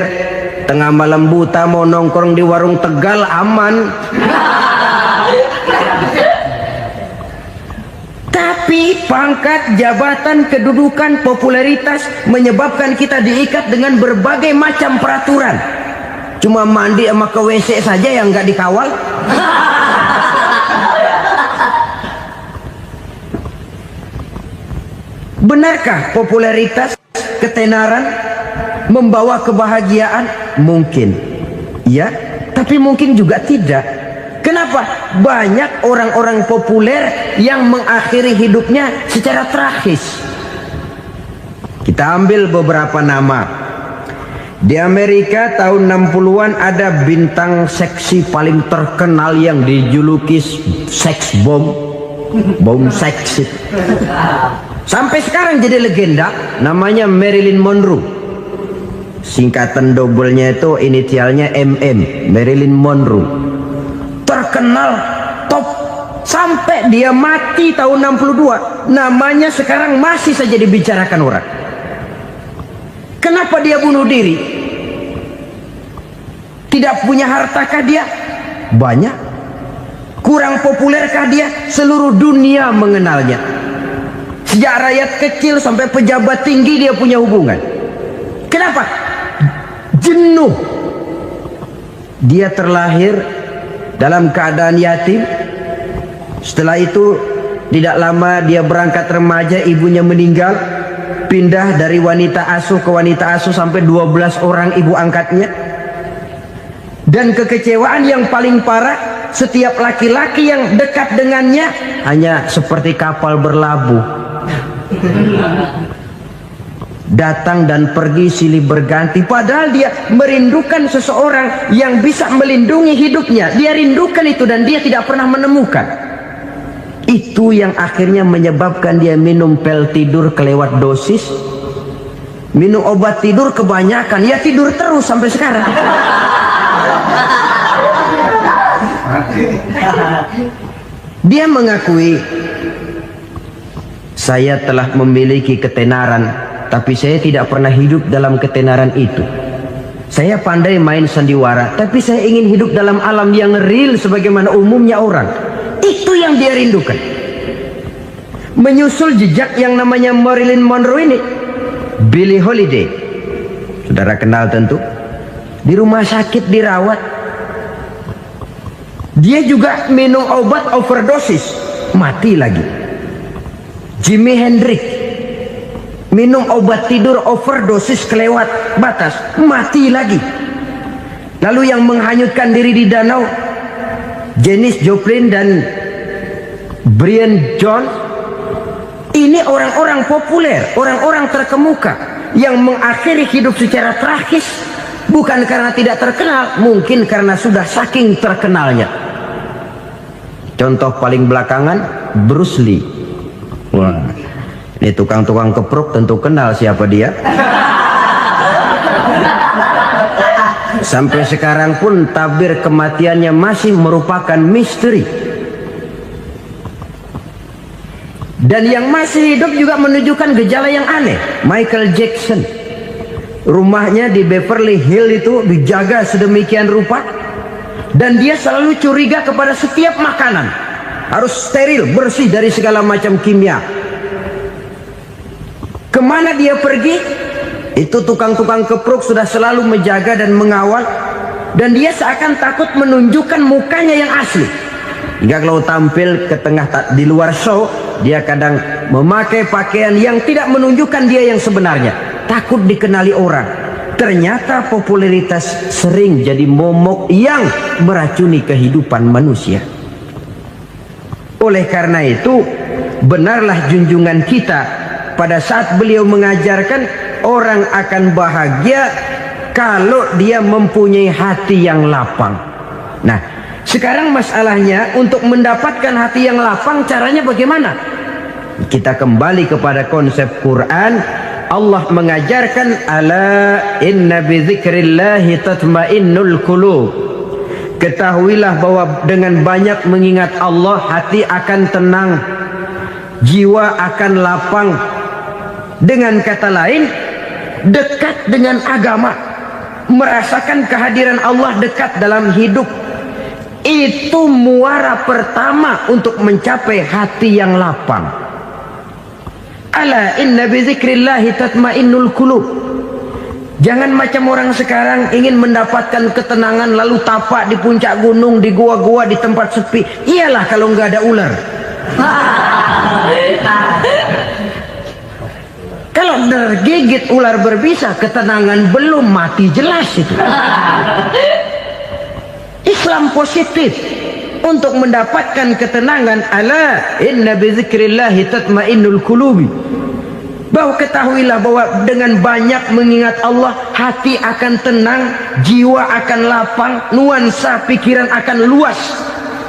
tengah malam buta mau nongkrong di warung Tegal aman. Tapi pangkat, jabatan, kedudukan, popularitas menyebabkan kita diikat dengan berbagai macam peraturan. Cuma mandi sama ke WC saja yang nggak dikawal. Benarkah popularitas, ketenaran membawa kebahagiaan? Mungkin, ya, tapi mungkin juga tidak. Kenapa? Banyak orang-orang populer yang mengakhiri hidupnya secara tragis. Kita ambil beberapa nama. Di Amerika tahun 60-an ada bintang seksi paling terkenal yang dijuluki sex bomb. Bom seks. Sampai sekarang jadi legenda, namanya Marilyn Monroe. Singkatan dobelnya itu inisialnya MM, Marilyn Monroe. Terkenal, top, sampai dia mati tahun 62, namanya sekarang masih saja dibicarakan orang. Kenapa dia bunuh diri? Tidak punya hartakah dia? Banyak. Kurang populerkah dia? Seluruh dunia mengenalnya. Sejak rakyat kecil sampai pejabat tinggi dia punya hubungan. Kenapa? Jenuh. Dia terlahir dalam keadaan yatim. Setelah itu tidak lama dia berangkat remaja, ibunya meninggal, pindah dari wanita asuh ke wanita asuh sampai 12 orang ibu angkatnya. Dan kekecewaan yang paling parah, setiap laki-laki yang dekat dengannya hanya seperti kapal berlabuh, datang dan pergi silih berganti. Padahal dia merindukan seseorang yang bisa melindungi hidupnya. Dia rindukan itu dan dia tidak pernah menemukan. Itu yang akhirnya menyebabkan dia minum pil tidur kelewat dosis, minum obat tidur kebanyakan, ya tidur terus sampai sekarang. Dia mengakui, saya telah memiliki ketenaran, tapi saya tidak pernah hidup dalam ketenaran itu. Saya pandai main sandiwara, tapi saya ingin hidup dalam alam yang real sebagaimana umumnya orang. Itu yang dia rindukan. Menyusul jejak yang namanya Marilyn Monroe ini, Billie Holiday, saudara kenal tentu, di rumah sakit dirawat. Dia juga minum obat overdosis, mati lagi. Jimi Hendrix minum obat tidur overdosis kelewat batas, mati lagi. Lalu yang menghanyutkan diri di danau, Janis Joplin dan Brian Jones, ini orang-orang populer, orang-orang terkemuka yang mengakhiri hidup secara tragis, bukan karena tidak terkenal, mungkin karena sudah saking terkenalnya. Contoh paling belakangan, Bruce Lee. Wah, ini tukang-tukang keprok tentu kenal siapa dia. Sampai sekarang pun tabir kematiannya masih merupakan misteri. Dan yang masih hidup juga menunjukkan gejala yang aneh. Michael Jackson, rumahnya di Beverly Hills itu dijaga sedemikian rupa, dan dia selalu curiga kepada setiap makanan harus steril, bersih dari segala macam kimia. Kemana dia pergi, itu tukang-tukang keprok sudah selalu menjaga dan mengawal, dan dia seakan takut menunjukkan mukanya yang asli. Hingga kalau tampil ke tengah di luar show, dia kadang memakai pakaian yang tidak menunjukkan dia yang sebenarnya, takut dikenali orang. Ternyata popularitas sering jadi momok yang meracuni kehidupan manusia. Oleh karena itu, benarlah junjungan kita pada saat beliau mengajarkan orang akan bahagia kalau dia mempunyai hati yang lapang. Nah, sekarang masalahnya untuk mendapatkan hati yang lapang, caranya bagaimana? Kita kembali kepada konsep Quran. Allah mengajarkan, ala inna bidzikrillahi tatmainnul qulub. Ketahuilah bahwa dengan banyak mengingat Allah, hati akan tenang, jiwa akan lapang. Dengan kata lain, dekat dengan agama, merasakan kehadiran Allah dekat dalam hidup, itu muara pertama untuk mencapai hati yang lapang. Ala inna bizikrillahi tatmainnul qulub. Jangan macam orang sekarang ingin mendapatkan ketenangan lalu tapak di puncak gunung, di gua-gua, di tempat sepi. Iyalah kalau nggak ada ular. Kalau tergigit ular berbisa, ketenangan belum, mati jelas itu. Islam positif untuk mendapatkan ketenangan. Ala inna bizikrillahi tatmainnul qulubi. Bahwa ketahuilah bahwa dengan banyak mengingat Allah, hati akan tenang, jiwa akan lapang, nuansa pikiran akan luas.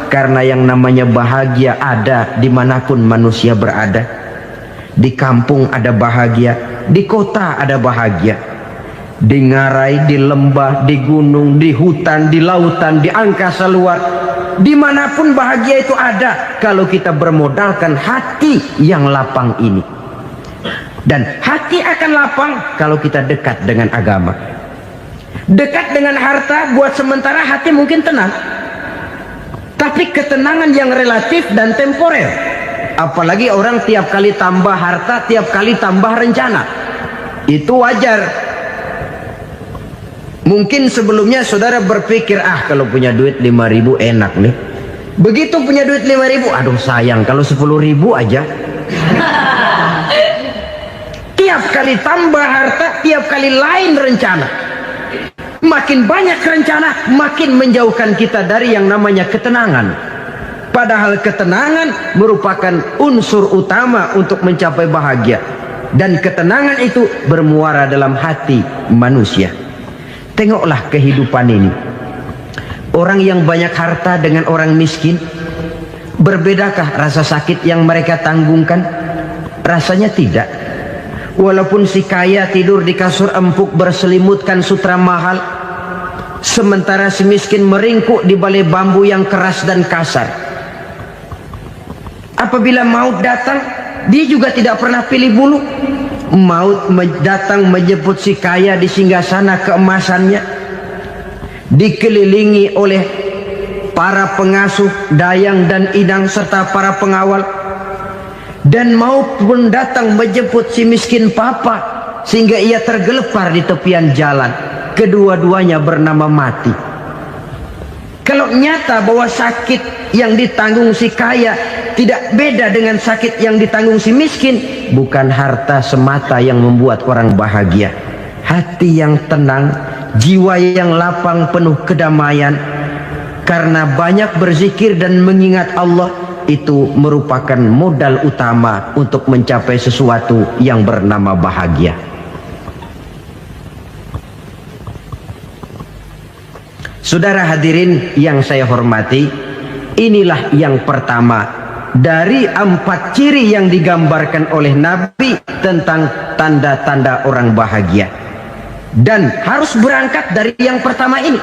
Karena yang namanya bahagia ada dimanapun manusia berada. Di kampung ada bahagia, di kota ada bahagia, di ngarai, di lembah, di gunung, di hutan, di lautan, di angkasa luar, dimanapun bahagia itu ada kalau kita bermodalkan hati yang lapang ini. Dan hati akan lapang kalau kita dekat dengan agama. Dekat dengan harta buat sementara hati mungkin tenang, tapi ketenangan yang relatif dan temporer. Apalagi orang tiap kali tambah harta, tiap kali tambah rencana. Itu wajar. Mungkin sebelumnya saudara berpikir, kalau punya duit 5.000 enak nih. Begitu punya duit 5.000, aduh sayang kalau 10.000 aja. Tiap kali tambah harta, tiap kali lain rencana. Makin banyak rencana, makin menjauhkan kita dari yang namanya ketenangan. Padahal ketenangan merupakan unsur utama untuk mencapai bahagia. Dan ketenangan itu bermuara dalam hati manusia. Tengoklah kehidupan ini. Orang yang banyak harta dengan orang miskin, berbedakah rasa sakit yang mereka tanggungkan? Rasanya tidak. Walaupun si kaya tidur di kasur empuk berselimutkan sutra mahal, sementara si miskin meringkuk di balai bambu yang keras dan kasar. Apabila maut datang, dia juga tidak pernah pilih bulu. Maut datang menjemput si kaya di singgasana keemasannya, dikelilingi oleh para pengasuh, dayang dan inang serta para pengawal. Dan maut pun datang menjemput si miskin papa, sehingga ia tergelepar di tepian jalan. Kedua-duanya bernama mati. Kalau nyata bahwa sakit yang ditanggung si kaya tidak beda dengan sakit yang ditanggung si miskin, bukan harta semata yang membuat orang bahagia. Hati yang tenang, jiwa yang lapang penuh kedamaian karena banyak berzikir dan mengingat Allah, itu merupakan modal utama untuk mencapai sesuatu yang bernama bahagia. Saudara hadirin yang saya hormati, inilah yang pertama dari 4 ciri yang digambarkan oleh Nabi tentang tanda-tanda orang bahagia. Dan harus berangkat dari yang pertama ini,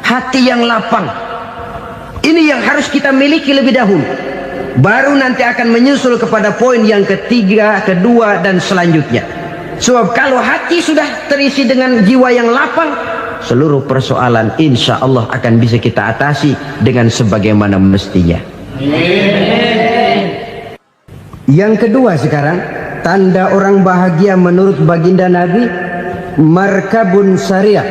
hati yang lapang. Ini yang harus kita miliki lebih dahulu, baru nanti akan menyusul kepada poin yang ketiga, kedua, dan selanjutnya. Sebab kalau hati sudah terisi dengan jiwa yang lapang, seluruh persoalan insya Allah akan bisa kita atasi dengan sebagaimana mestinya. Yang kedua sekarang, tanda orang bahagia menurut baginda Nabi, markabun syariah.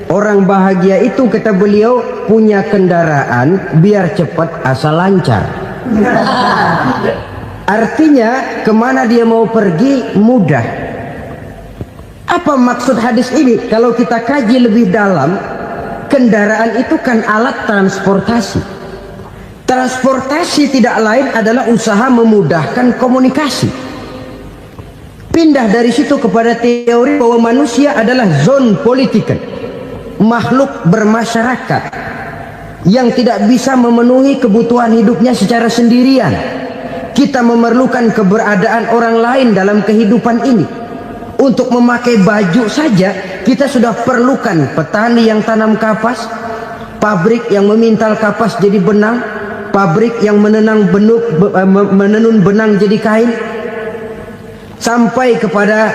Orang bahagia itu, kata beliau, punya kendaraan biar cepat asal lancar. Artinya kemana dia mau pergi mudah. Apa maksud hadis ini? Kalau kita kaji lebih dalam, kendaraan itu kan alat transportasi. Transportasi tidak lain adalah usaha memudahkan komunikasi. Pindah dari situ kepada teori bahwa manusia adalah zon political, makhluk bermasyarakat yang tidak bisa memenuhi kebutuhan hidupnya secara sendirian. Kita memerlukan keberadaan orang lain dalam kehidupan ini. Untuk memakai baju saja kita sudah perlukan petani yang tanam kapas, pabrik yang memintal kapas jadi benang, pabrik yang menenun benang jadi kain, sampai kepada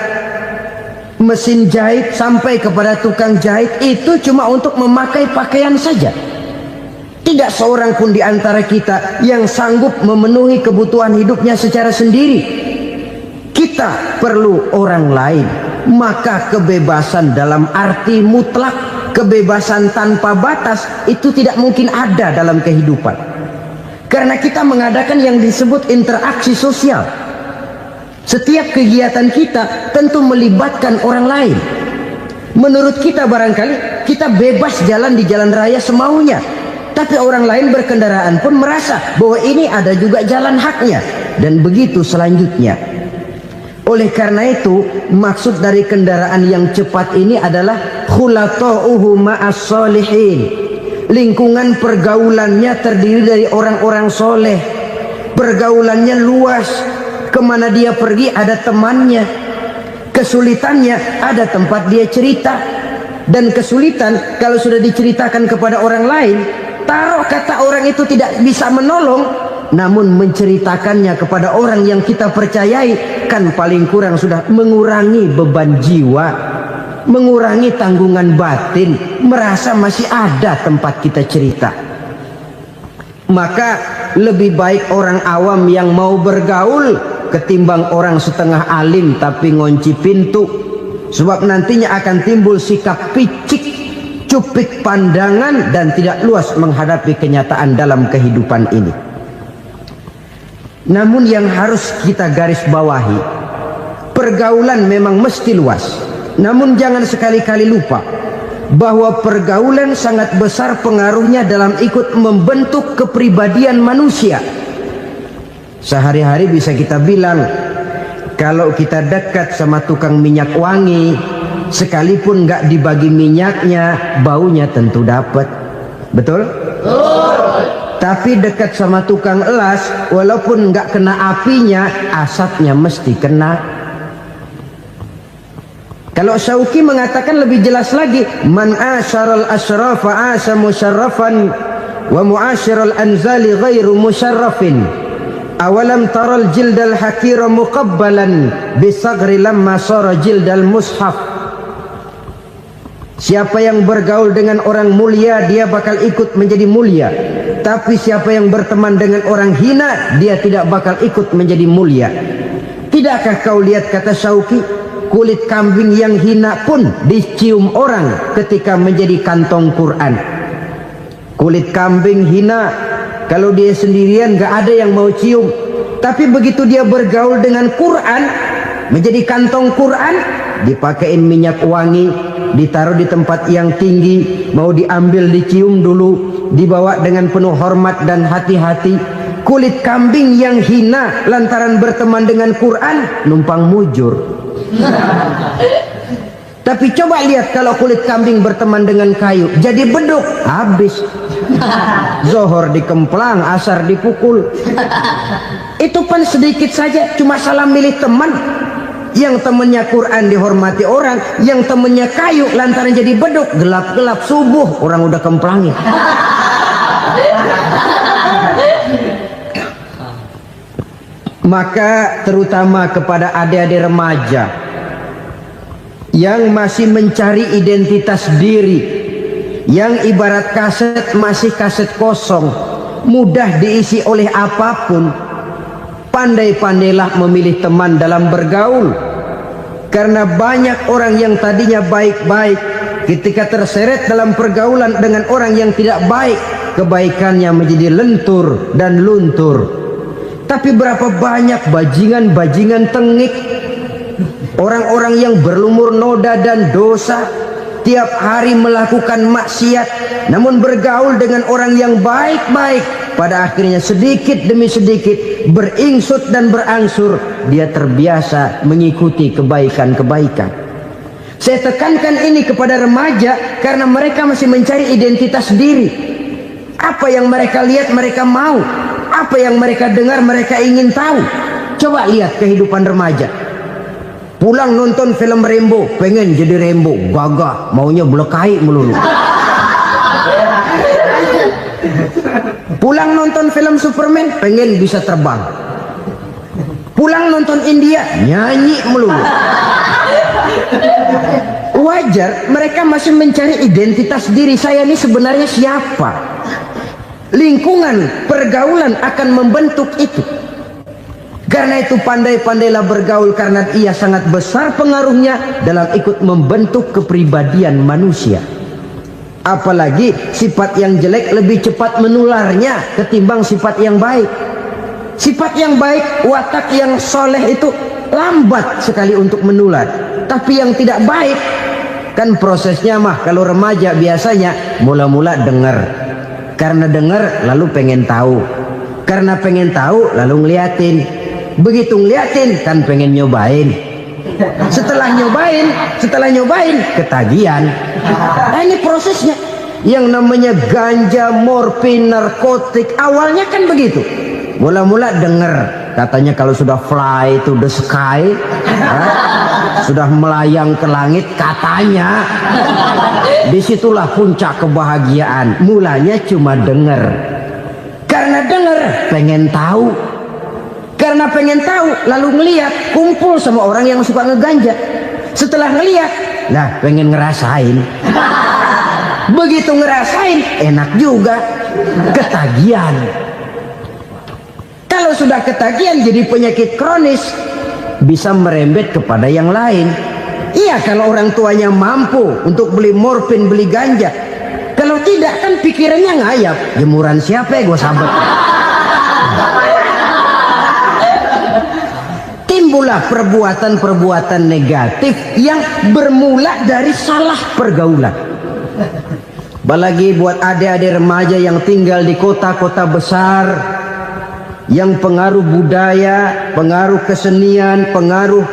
mesin jahit, sampai kepada tukang jahit. Itu cuma untuk memakai pakaian saja. Tidak seorang pun di antara kita yang sanggup memenuhi kebutuhan hidupnya secara sendiri. Kita perlu orang lain. Maka kebebasan dalam arti mutlak, kebebasan tanpa batas, itu tidak mungkin ada dalam kehidupan. Karena kita mengadakan yang disebut interaksi sosial. Setiap kegiatan kita tentu melibatkan orang lain. Menurut kita barangkali kita bebas jalan di jalan raya semaunya, tapi orang lain berkendaraan pun merasa bahwa ini ada juga jalan haknya, dan begitu selanjutnya. Oleh karena itu, maksud dari kendaraan yang cepat ini adalah khulata'uhu ma'as solihin. Lingkungan pergaulannya terdiri dari orang-orang soleh. Pergaulannya luas. Kemana dia pergi ada temannya. Kesulitannya ada tempat dia cerita. Dan kesulitan kalau sudah diceritakan kepada orang lain, taruh kata orang itu tidak bisa menolong, namun menceritakannya kepada orang yang kita percayai, kan paling kurang sudah mengurangi beban jiwa, mengurangi tanggungan batin, merasa masih ada tempat kita cerita. Maka lebih baik orang awam yang mau bergaul ketimbang orang setengah alim tapi ngunci pintu. Sebab nantinya akan timbul sikap picik, cupik pandangan, dan tidak luas menghadapi kenyataan dalam kehidupan ini. Namun yang harus kita garis bawahi, pergaulan memang mesti luas. Namun jangan sekali-kali lupa bahwa pergaulan sangat besar pengaruhnya dalam ikut membentuk kepribadian manusia. Sehari-hari bisa kita bilang, kalau kita dekat sama tukang minyak wangi, sekalipun nggak dibagi minyaknya, baunya tentu dapat. Betul? Tapi dekat sama tukang elas, walaupun nggak kena apinya, asapnya mesti kena. Kalau Syauqi mengatakan lebih jelas lagi, man asyaral asrafa asa musyarrafan wa muasyiral anzali ghairu musyarrafin. Awalam taral jildal hakira muqabbalan bisagri lamma sara jildal mushaf. Siapa yang bergaul dengan orang mulia, dia bakal ikut menjadi mulia. Tapi siapa yang berteman dengan orang hina, dia tidak bakal ikut menjadi mulia. Tidakkah kau lihat, kata Syauqi, kulit kambing yang hina pun dicium orang ketika menjadi kantong Quran. Kulit kambing hina, kalau dia sendirian gak ada yang mau cium. Tapi begitu dia bergaul dengan Quran, menjadi kantong Quran, dipakein minyak wangi, ditaruh di tempat yang tinggi, mau diambil dicium dulu, dibawa dengan penuh hormat dan hati-hati. Kulit kambing yang hina lantaran berteman dengan Quran, numpang mujur. Tapi coba lihat kalau kulit kambing berteman dengan kayu, jadi beduk, habis. Zohor dikemplang, asar dipukul. Itu pun sedikit saja, cuma salah milih teman. Yang temannya Quran dihormati orang, yang temannya kayu lantaran jadi beduk, gelap-gelap subuh orang udah kemplangi. Maka terutama kepada adik-adik remaja yang masih mencari identitas diri, yang ibarat kaset masih kaset kosong, mudah diisi oleh apapun, pandai-pandailah memilih teman dalam bergaul. Karena banyak orang yang tadinya baik-baik, ketika terseret dalam pergaulan dengan orang yang tidak baik, kebaikannya menjadi lentur dan luntur. Tapi berapa banyak bajingan-bajingan tengik, orang-orang yang berlumur noda dan dosa, tiap hari melakukan maksiat, namun bergaul dengan orang yang baik-baik, pada akhirnya sedikit demi sedikit beringsut dan berangsur dia terbiasa mengikuti kebaikan-kebaikan. Saya tekankan ini kepada remaja karena mereka masih mencari identitas diri. Apa yang mereka lihat mereka mau, apa yang mereka dengar mereka ingin tahu. Coba lihat kehidupan remaja. Pulang nonton film Rambo, pengen jadi Rambo, gagah, maunya belekai melulu. Pulang nonton film Superman, pengen bisa terbang. Pulang nonton India, nyanyi melulu. Wajar, mereka masih mencari identitas diri. Saya ini sebenarnya siapa? Lingkungan, pergaulan akan membentuk itu. Karena itu pandai-pandailah bergaul, karena ia sangat besar pengaruhnya dalam ikut membentuk kepribadian manusia. Apalagi sifat yang jelek lebih cepat menularnya ketimbang sifat yang baik. Sifat yang baik, watak yang soleh itu lambat sekali untuk menular. Tapi yang tidak baik, kan prosesnya mah kalau remaja biasanya mula-mula dengar. Karena dengar lalu pengen tahu. Karena pengen tahu lalu ngeliatin. Begitu ngeliatin kan pengen nyobain. Setelah nyobain ketagihan. Nah, ini prosesnya. Yang namanya ganja, morfin, narkotik, awalnya kan begitu. Mula-mula denger, katanya kalau sudah fly to the sky, sudah melayang ke langit, katanya disitulah puncak kebahagiaan. Mulanya cuma denger. Karena denger pengen tahu. Karena pengen tahu lalu ngeliat, kumpul sama orang yang suka ngeganja. Setelah ngeliat, nah pengen ngerasain. Begitu ngerasain enak juga, ketagihan. Kalau sudah ketagihan jadi penyakit kronis, bisa merembet kepada yang lain. Iya, kalau orang tuanya mampu untuk beli morfin, beli ganja. Kalau tidak kan pikirannya ngayap, jemuran siapa ya gue sabet. Timbullah perbuatan-perbuatan negatif yang bermula dari salah pergaulan. Apalagi buat adik-adik remaja yang tinggal di kota-kota besar, yang pengaruh budaya, pengaruh kesenian, pengaruh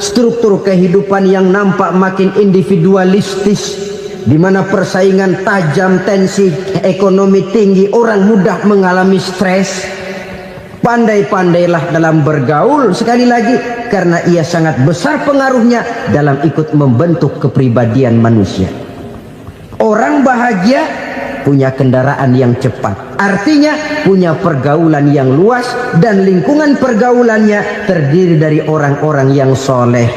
struktur kehidupan yang nampak makin individualistis, di mana persaingan tajam, tensi ekonomi tinggi, orang mudah mengalami stres. Pandai-pandailah dalam bergaul, sekali lagi, karena ia sangat besar pengaruhnya dalam ikut membentuk kepribadian manusia. Orang bahagia punya kendaraan yang cepat, artinya punya pergaulan yang luas, dan lingkungan pergaulannya terdiri dari orang-orang yang soleh.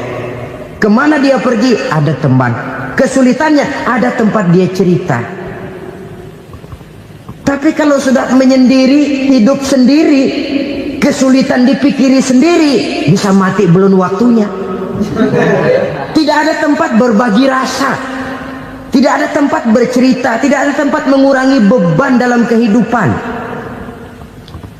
Kemana dia pergi ada teman, kesulitannya ada tempat dia cerita. Tapi kalau sudah menyendiri, hidup sendiri, kesulitan dipikiri sendiri, bisa mati belum waktunya. Tidak ada tempat berbagi rasa, Tidak ada tempat bercerita, tidak ada tempat mengurangi beban dalam kehidupan.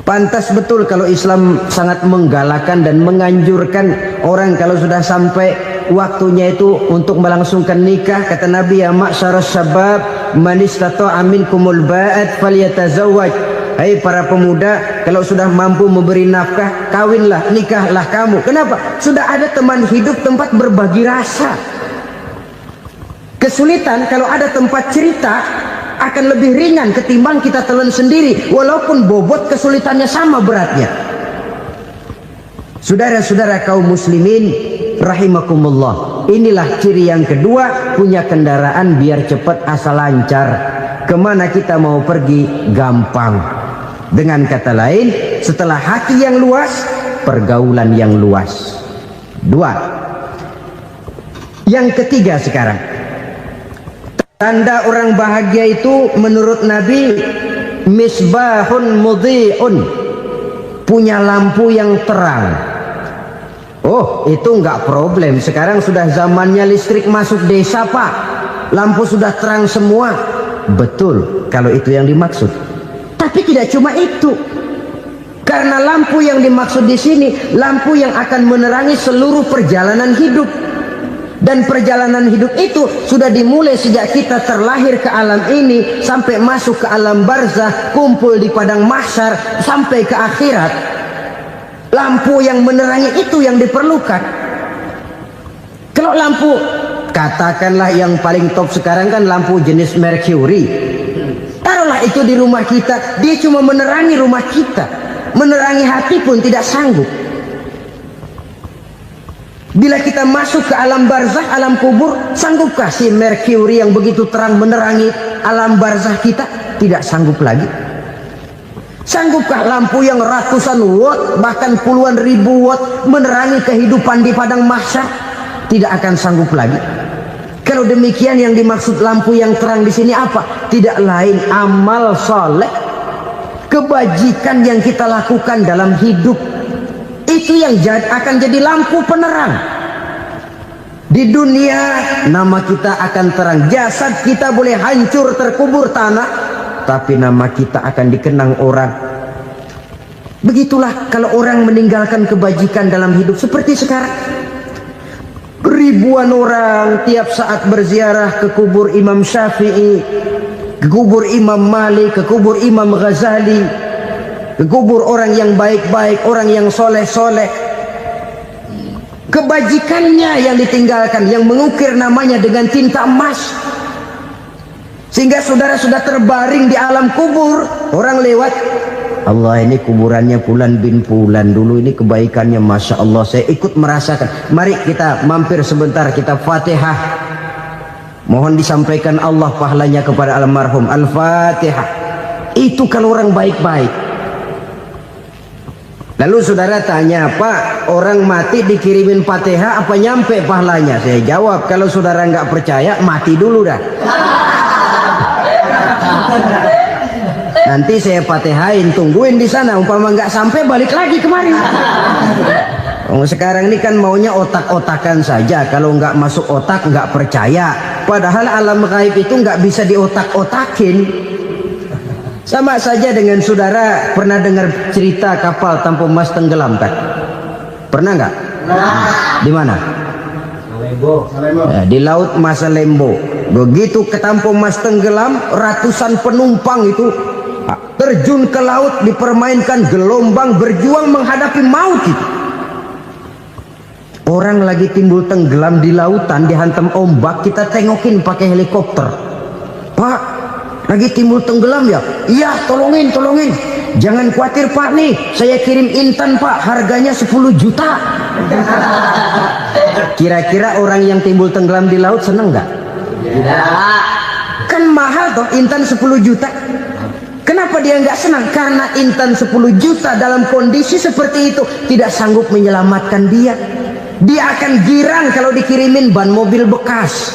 Pantas betul kalau Islam sangat menggalakkan dan menganjurkan orang kalau sudah sampai waktunya itu untuk melangsungkan nikah. Kata Nabi, ya ma'syaras syabab man istata'a minkumul ba'at falyatazawwaj. Hai para pemuda, kalau sudah mampu memberi nafkah, kawinlah, nikahlah kamu. Kenapa? Sudah ada teman hidup, tempat berbagi rasa. Kesulitan kalau ada tempat cerita akan lebih ringan ketimbang kita telan sendiri, walaupun bobot kesulitannya sama beratnya. Saudara-saudara kaum muslimin rahimakumullah, inilah ciri yang kedua, punya kendaraan biar cepat asal lancar. Kemana kita mau pergi gampang. Dengan kata lain, setelah hati yang luas, pergaulan yang luas. Dua. Yang ketiga sekarang, tanda orang bahagia itu menurut Nabi, misbahun mudhi'un, punya lampu yang terang. Oh, itu enggak problem. Sekarang sudah zamannya listrik masuk desa, Pak. Lampu sudah terang semua. Betul, kalau itu yang dimaksud. Tapi tidak cuma itu. Karena lampu yang dimaksud di sini, lampu yang akan menerangi seluruh perjalanan hidup. Dan perjalanan hidup itu sudah dimulai sejak kita terlahir ke alam ini sampai masuk ke alam barzah, kumpul di padang mahsyar sampai ke akhirat. Lampu yang menerangi itu yang diperlukan. Kalau lampu, katakanlah yang paling top sekarang kan lampu jenis Mercury. Taruhlah itu di rumah kita, dia cuma menerangi rumah kita, menerangi hati pun tidak sanggup. Bila kita masuk ke alam barzah, alam kubur, sanggupkah si Mercury yang begitu terang menerangi alam barzah kita? Tidak sanggup lagi. Sanggupkah lampu yang ratusan watt, bahkan puluhan ribu watt menerangi kehidupan di padang mahsyar? Tidak akan sanggup lagi. Kalau demikian, yang dimaksud lampu yang terang di sini apa? Tidak lain amal soleh, kebajikan yang kita lakukan dalam hidup. Itu yang akan jadi lampu penerang. Di dunia nama kita akan terang. Jasad kita boleh hancur terkubur tanah, tapi nama kita akan dikenang orang. Begitulah kalau orang meninggalkan kebajikan dalam hidup seperti sekarang. Ribuan orang tiap saat berziarah ke kubur Imam Syafi'i, ke kubur Imam Malik, ke kubur Imam Ghazali, ke kubur orang yang baik-baik, orang yang soleh-soleh. Kebajikannya yang ditinggalkan, yang mengukir namanya dengan tinta emas. Sehingga saudara sudah terbaring di alam kubur, orang lewat, Allah, ini kuburannya Fulan bin Fulan, dulu ini kebaikannya Masya Allah, saya ikut merasakan. Mari kita mampir sebentar, kita Fatihah. Mohon disampaikan Allah pahalanya kepada almarhum. Al-Fatihah. Itu kalau orang baik-baik. Lalu saudara tanya, Pak, orang mati dikirimin Fatihah apa nyampe pahalanya? Saya jawab, kalau saudara nggak percaya, mati dulu dah. Nanti saya Fatihain, tungguin di sana. Umpama nggak sampai, balik lagi kemari. Sekarang ini kan maunya otak-otakan saja. Kalau nggak masuk otak, nggak percaya. Padahal alam gaib itu nggak bisa diotak-otakin. Sama saja dengan saudara pernah dengar cerita kapal tanpa emas tenggelam kan? Pernah nggak? Di mana? Di laut Masalembo. Begitu ketampo emas tenggelam, ratusan penumpang itu terjun ke laut, dipermainkan gelombang, berjuang menghadapi maut itu. Orang lagi timbul tenggelam di lautan, dihantam ombak, kita tengokin pakai helikopter. Pak, lagi timbul tenggelam ya? Iya, tolongin. Jangan khawatir Pak, nih saya kirim intan Pak, harganya 10 juta. Kira-kira orang yang timbul tenggelam di laut seneng nggak? Tidak. Kan mahal toh intan 10 juta. Kenapa dia nggak senang? Karena intan 10 juta dalam kondisi seperti itu tidak sanggup menyelamatkan dia. Dia akan girang kalau dikirimin ban mobil bekas,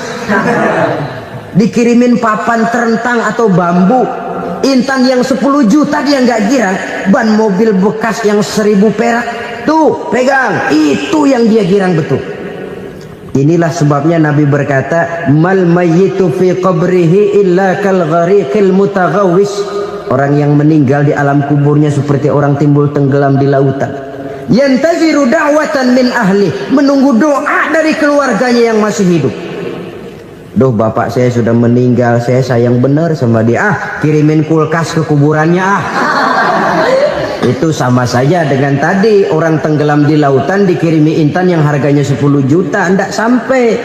dikirimin papan terentang atau bambu. Intan yang 10 juta dia nggak girang, ban mobil bekas yang 1000 perak tuh pegang, itu yang dia girang betul. Inilah sebabnya Nabi berkata, mal mayyitu fi qabrihi illa kal ghariqil mutaghawwis. Orang yang meninggal di alam kuburnya seperti orang timbul tenggelam di lautan. Yantaziru da'watan min ahli, menunggu doa dari keluarganya yang masih hidup. Duh, bapak saya sudah meninggal, saya sayang benar sama dia. Kirimin kulkas ke kuburannya Itu sama saja dengan tadi orang tenggelam di lautan dikirimi intan yang harganya 10 juta, tidak sampai.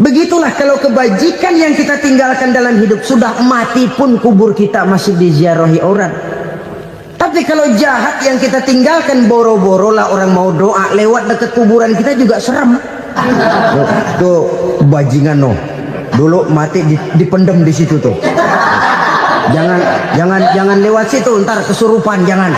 Begitulah kalau kebajikan yang kita tinggalkan dalam hidup, sudah mati pun kubur kita masih diziarahi orang. Tapi kalau jahat yang kita tinggalkan, boro-boro lah orang mau doa lewat dekat kuburan kita juga serem. Tuh bajingan dulu mati dipendem di situ tuh. Jangan lewat situ, ntar kesurupan, jangan.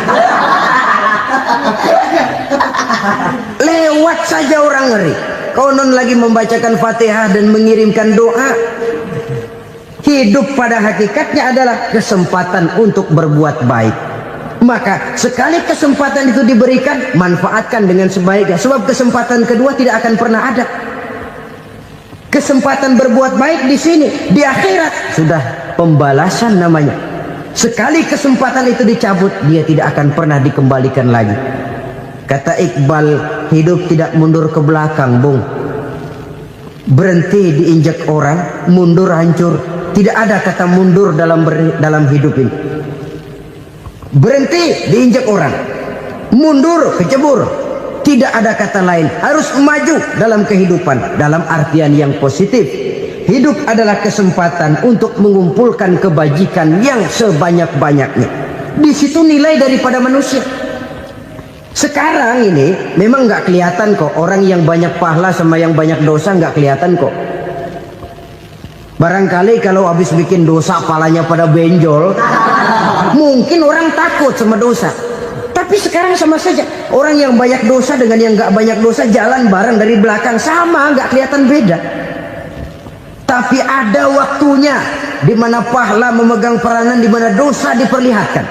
Lewat saja orang ngeri. Konon lagi membacakan Fatihah dan mengirimkan doa. Hidup pada hakikatnya adalah kesempatan untuk berbuat baik. Maka sekali kesempatan itu diberikan, manfaatkan dengan sebaiknya. Sebab kesempatan kedua tidak akan pernah ada. Kesempatan berbuat baik di sini, di akhirat sudah pembalasan namanya. Sekali kesempatan itu dicabut, dia tidak akan pernah dikembalikan lagi. Kata Iqbal, hidup tidak mundur ke belakang, Bung. Berhenti diinjak orang, mundur hancur. Tidak ada kata mundur dalam hidup ini. Berhenti diinjak orang, mundur kecebur. Tidak ada kata lain, harus maju dalam kehidupan dalam artian yang positif. Hidup adalah kesempatan untuk mengumpulkan kebajikan yang sebanyak-banyaknya. Di situ nilai daripada manusia. Sekarang ini memang nggak kelihatan kok, orang yang banyak pahala sama yang banyak dosa nggak kelihatan kok. Barangkali kalau habis bikin dosa palanya pada benjol, mungkin orang takut sama dosa. Tapi sekarang sama saja, orang yang banyak dosa dengan yang nggak banyak dosa jalan bareng dari belakang, sama, nggak kelihatan beda. Tapi ada waktunya di mana pahala memegang peranan, di mana dosa diperlihatkan.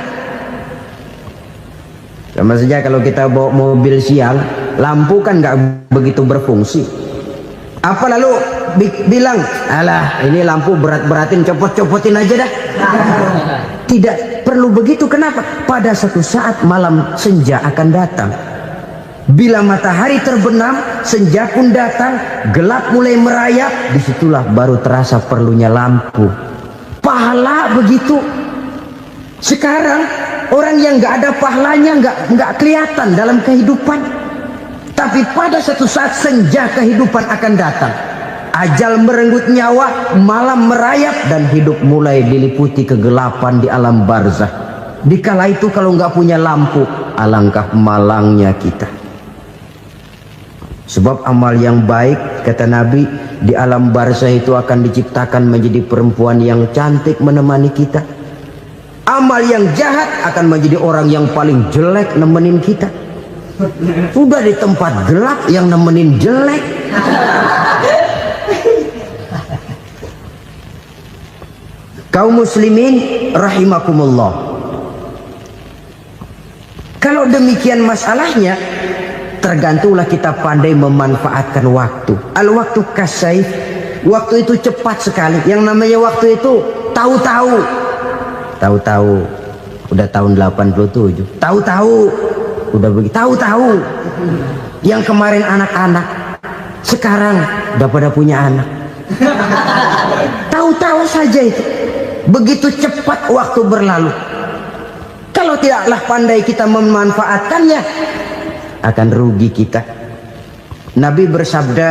Sama saja kalau kita bawa mobil siang, lampu kan nggak begitu berfungsi. Apa lalu bilang, alah ini lampu berat-beratin, copot-copotin aja dah. Tidak perlu begitu. Kenapa? Pada suatu saat malam senja akan datang. Bila matahari terbenam, senja pun datang, gelap mulai merayap, disitulah baru terasa perlunya lampu. Pahala begitu. Sekarang orang yang nggak ada pahalanya nggak kelihatan dalam kehidupan. Tapi pada suatu saat senja kehidupan akan datang. Ajal merenggut nyawa, malam merayap, dan hidup mulai diliputi kegelapan di alam barzah. Dikala itu kalau nggak punya lampu, alangkah malangnya kita. Sebab amal yang baik, kata Nabi, di alam barzah itu akan diciptakan menjadi perempuan yang cantik menemani kita. Amal yang jahat akan menjadi orang yang paling jelek nemenin kita. Sudah di tempat gelap yang nemenin jelek. Kaum muslimin rahimakumullah. Kalau demikian masalahnya, tergantunglah kita pandai memanfaatkan waktu. Al-waktu kasayf, waktu itu cepat sekali. Yang namanya waktu itu tahu-tahu. Tahu-tahu udah tahun 87. Tahu-tahu udah begitu. Tahu-tahu yang kemarin anak-anak, sekarang udah pada punya anak. Tahu-tahu saja itu. Begitu cepat waktu berlalu. Kalau tidaklah pandai kita memanfaatkannya, akan rugi kita. Nabi bersabda,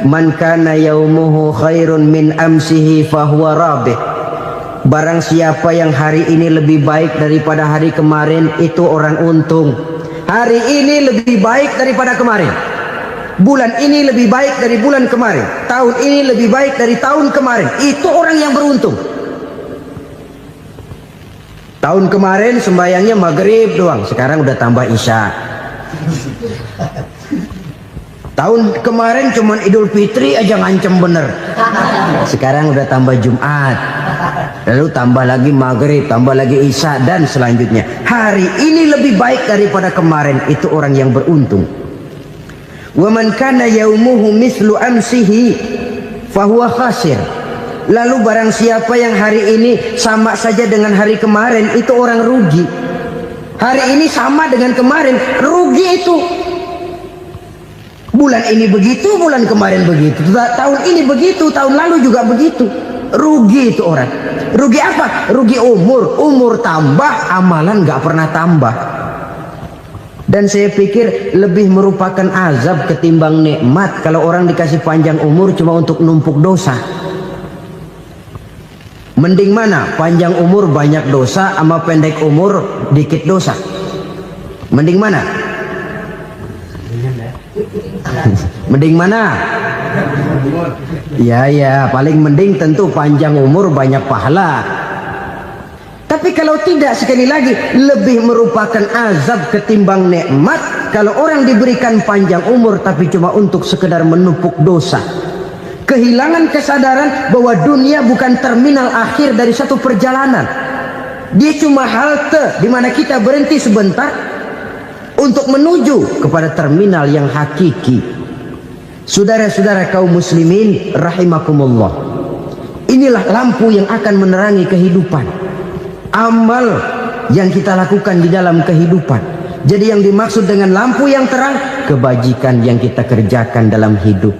man kana yaumuhu khairun min amsihi fahuwa rabih. Barang siapa yang hari ini lebih baik daripada hari kemarin, itu orang untung. Hari ini lebih baik daripada kemarin. Bulan ini lebih baik dari bulan kemarin. Tahun ini lebih baik dari tahun kemarin. Itu orang yang beruntung. Tahun kemarin sembayangnya maghrib doang, sekarang udah tambah isya. Tahun kemarin cuman Idul Fitri aja ngancem bener, sekarang udah tambah Jumat, lalu tambah lagi maghrib, tambah lagi isya, dan selanjutnya. Hari ini lebih baik daripada kemarin, itu orang yang beruntung. Wa man kana yaumuhu mislu amsihi fahuwa khasir. Lalu barang siapa yang hari ini sama saja dengan hari kemarin, itu orang rugi. Hari ini sama dengan kemarin, rugi itu. Bulan ini begitu, bulan kemarin begitu, tahun ini begitu, tahun lalu juga begitu. Rugi itu orang. Rugi apa? Rugi umur. Umur tambah, amalan gak pernah tambah. Dan saya pikir lebih merupakan azab ketimbang nikmat kalau orang dikasih panjang umur cuma untuk numpuk dosa. Mending mana? Panjang umur banyak dosa sama pendek umur dikit dosa? Mending mana? Mending mana? Ya, paling mending tentu panjang umur banyak pahala. Tapi kalau tidak, sekali lagi, lebih merupakan azab ketimbang nikmat kalau orang diberikan panjang umur tapi cuma untuk sekedar menumpuk dosa. Kehilangan kesadaran bahwa dunia bukan terminal akhir dari satu perjalanan. Dia cuma halte di mana kita berhenti sebentar untuk menuju kepada terminal yang hakiki. Saudara-saudara kaum muslimin rahimakumullah, inilah lampu yang akan menerangi kehidupan, amal yang kita lakukan di dalam kehidupan. Jadi yang dimaksud dengan lampu yang terang, kebajikan yang kita kerjakan dalam hidup.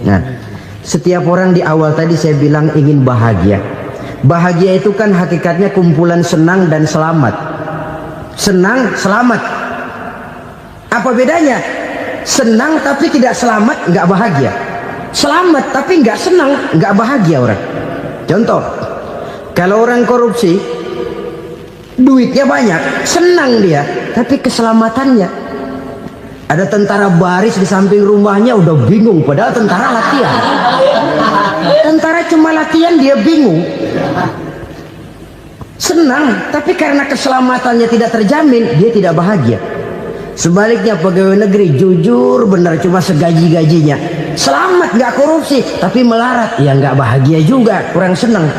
Nah, setiap orang di awal tadi saya bilang ingin bahagia. Bahagia itu kan hakikatnya kumpulan senang dan selamat. Senang, selamat. Apa bedanya? Senang tapi tidak selamat, nggak bahagia. Selamat tapi nggak senang, nggak bahagia orang. Contoh, kalau orang korupsi, duitnya banyak, senang dia, tapi keselamatannya. Ada tentara baris di samping rumahnya udah bingung, padahal tentara latihan. Tentara cuma latihan, dia bingung. Senang, tapi karena keselamatannya tidak terjamin, dia tidak bahagia. Sebaliknya pegawai negeri jujur benar cuma segaji-gajinya, selamat nggak korupsi tapi melarat, ya nggak bahagia juga, kurang senang.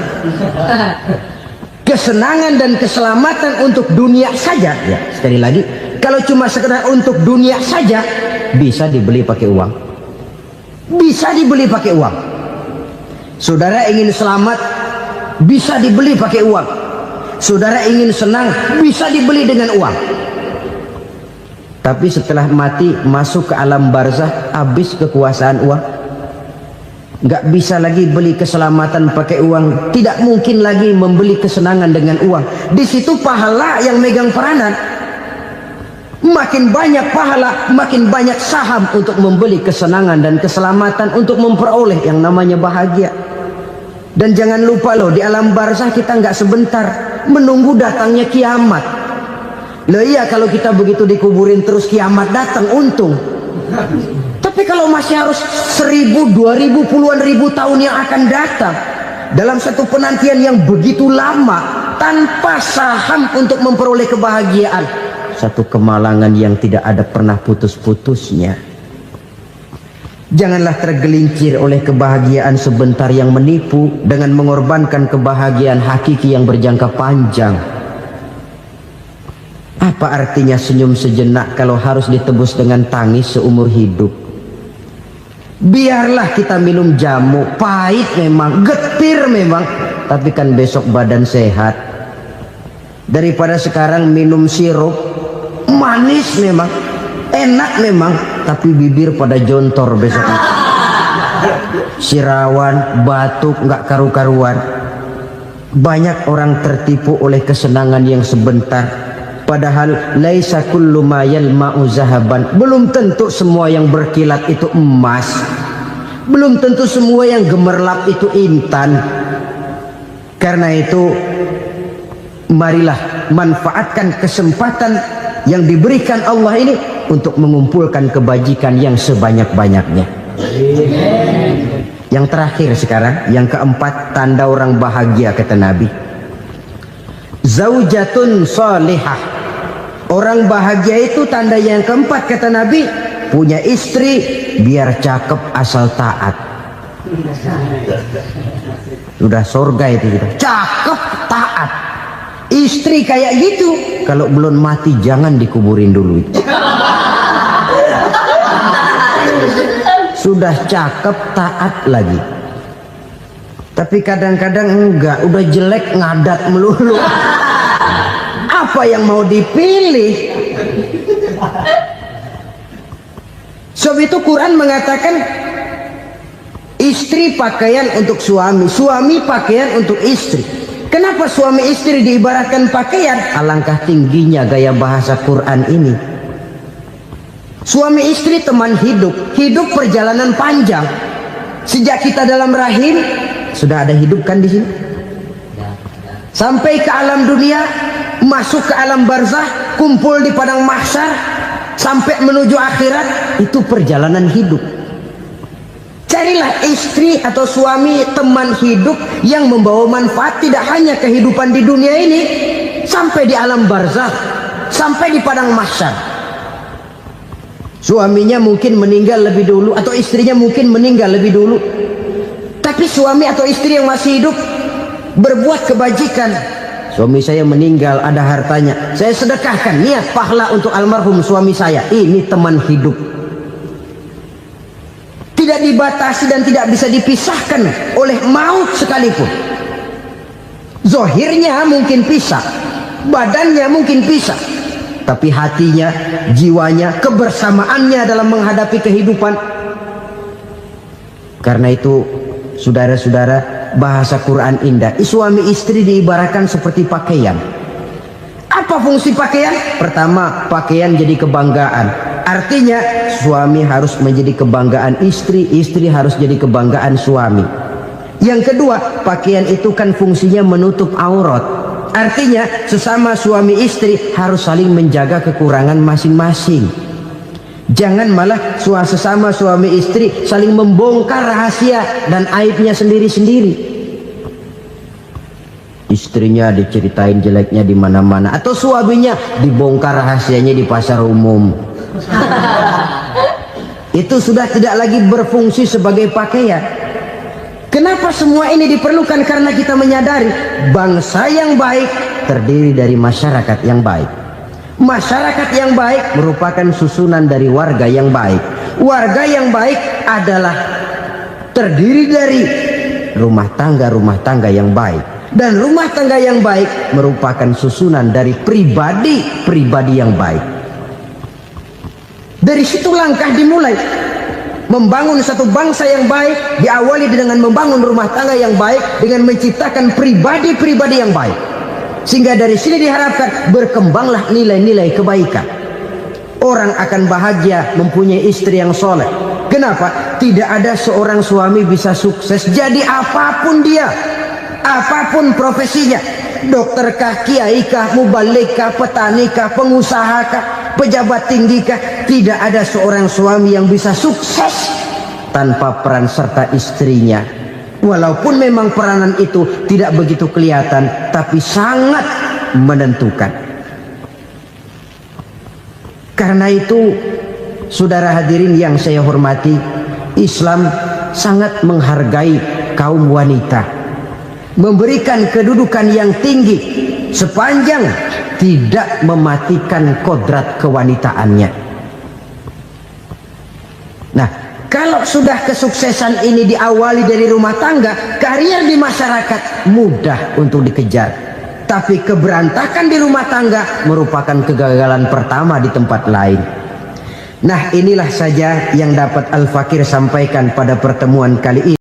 Kesenangan dan keselamatan untuk dunia saja, ya sekali lagi, kalau cuma sekedar untuk dunia saja bisa dibeli pakai uang, bisa dibeli pakai uang. Saudara ingin selamat bisa dibeli pakai uang, saudara ingin senang bisa dibeli dengan uang. Tapi setelah mati masuk ke alam barzah, habis kekuasaan uang. Nggak bisa lagi beli keselamatan pakai uang, tidak mungkin lagi membeli kesenangan dengan uang. Di situ pahala yang megang peranan. Makin banyak pahala, makin banyak saham untuk membeli kesenangan dan keselamatan, untuk memperoleh yang namanya bahagia. Dan jangan lupa loh, di alam barzah kita nggak sebentar, menunggu datangnya kiamat. Loh iya, kalau kita begitu dikuburin terus kiamat datang, untung. Tapi kalau masih harus 1000, 2000, puluhan ribu tahun yang akan datang, dalam satu penantian yang begitu lama, tanpa saham untuk memperoleh kebahagiaan, satu kemalangan yang tidak ada pernah putus-putusnya. Janganlah tergelincir oleh kebahagiaan sebentar yang menipu dengan mengorbankan kebahagiaan hakiki yang berjangka panjang. Apa artinya senyum sejenak kalau harus ditebus dengan tangis seumur hidup? Biarlah kita minum jamu, pahit memang, getir memang, tapi kan besok badan sehat. Daripada sekarang minum sirup, manis memang, enak memang, tapi bibir pada jontor besok. Sirawan, batuk, nggak karu-karuan. Banyak orang tertipu oleh kesenangan yang sebentar. Padahal laisa kullu ma yalma'u zahaban. Belum tentu semua yang berkilat itu emas. Belum tentu semua yang gemerlap itu intan. Karena itu marilah manfaatkan kesempatan yang diberikan Allah ini untuk mengumpulkan kebajikan yang sebanyak-banyaknya. Yang terakhir sekarang, yang keempat, tanda orang bahagia kata Nabi. Zaujatun salihah. Orang bahagia itu tanda yang keempat kata Nabi, punya istri biar cakep asal taat. Sudah surga itu kita. Cakep taat. Istri kayak gitu, kalau belum mati jangan dikuburin dulu. sudah cakep, taat lagi. Tapi kadang-kadang enggak, udah jelek ngadat melulu. Apa yang mau dipilih? Sebab itu Quran mengatakan istri pakaian untuk suami, suami pakaian untuk istri. Kenapa suami istri diibaratkan pakaian? Alangkah tingginya gaya bahasa Quran ini. Suami istri teman hidup, hidup perjalanan panjang. Sejak kita dalam rahim sudah ada hidup kan di sini. Sampai ke alam dunia, masuk ke alam barzah, kumpul di padang mahsyar, sampai menuju akhirat, itu perjalanan hidup. Carilah istri atau suami teman hidup yang membawa manfaat tidak hanya kehidupan di dunia ini, sampai di alam barzah, sampai di padang mahsyar. Suaminya mungkin meninggal lebih dulu atau istrinya mungkin meninggal lebih dulu, tapi suami atau istri yang masih hidup berbuat kebajikan. Suami saya meninggal, ada hartanya, saya sedekahkan, niat pahala untuk almarhum suami saya. Ini teman hidup, tidak dibatasi dan tidak bisa dipisahkan oleh maut sekalipun. Zohirnya mungkin pisah, badannya mungkin pisah, tapi hatinya, jiwanya, kebersamaannya dalam menghadapi kehidupan. Karena itu saudara-saudara, bahasa Quran indah. Suami istri diibaratkan seperti pakaian. Apa fungsi pakaian? Pertama, pakaian jadi kebanggaan. Artinya suami harus menjadi kebanggaan istri, istri harus jadi kebanggaan suami. Yang kedua, pakaian itu kan fungsinya menutup aurat. Artinya sesama suami istri harus saling menjaga kekurangan masing-masing. Jangan malah sesama suami istri saling membongkar rahasia dan aibnya sendiri-sendiri. Istrinya diceritain jeleknya di mana-mana, atau suaminya dibongkar rahasianya di pasar umum. Itu sudah tidak lagi berfungsi sebagai pakaian. Kenapa semua ini diperlukan? Karena kita menyadari bangsa yang baik terdiri dari masyarakat yang baik. Masyarakat yang baik merupakan susunan dari warga yang baik. Warga yang baik adalah terdiri dari rumah tangga yang baik. Dan rumah tangga yang baik merupakan susunan dari pribadi yang baik. Dari situ langkah dimulai. Membangun satu bangsa yang baik diawali dengan membangun rumah tangga yang baik, dengan menciptakan pribadi-pribadi yang baik. Sehingga dari sini diharapkan berkembanglah nilai-nilai kebaikan. Orang akan bahagia mempunyai istri yang soleh. Kenapa? Tidak ada seorang suami bisa sukses jadi apapun dia, apapun profesinya. Dokterkah, kiaikah, mubalikkah, petanikah, pengusahakah, pejabat tinggikah, tidak ada seorang suami yang bisa sukses tanpa peran serta istrinya. Walaupun memang peranan itu tidak begitu kelihatan, tapi sangat menentukan. Karena itu, saudara hadirin yang saya hormati, Islam sangat menghargai kaum wanita, memberikan kedudukan yang tinggi sepanjang tidak mematikan kodrat kewanitaannya. Nah, kalau sudah kesuksesan ini diawali dari rumah tangga, karier di masyarakat mudah untuk dikejar. Tapi keberantakan di rumah tangga merupakan kegagalan pertama di tempat lain. Nah, inilah saja yang dapat Al-Fakir sampaikan pada pertemuan kali ini.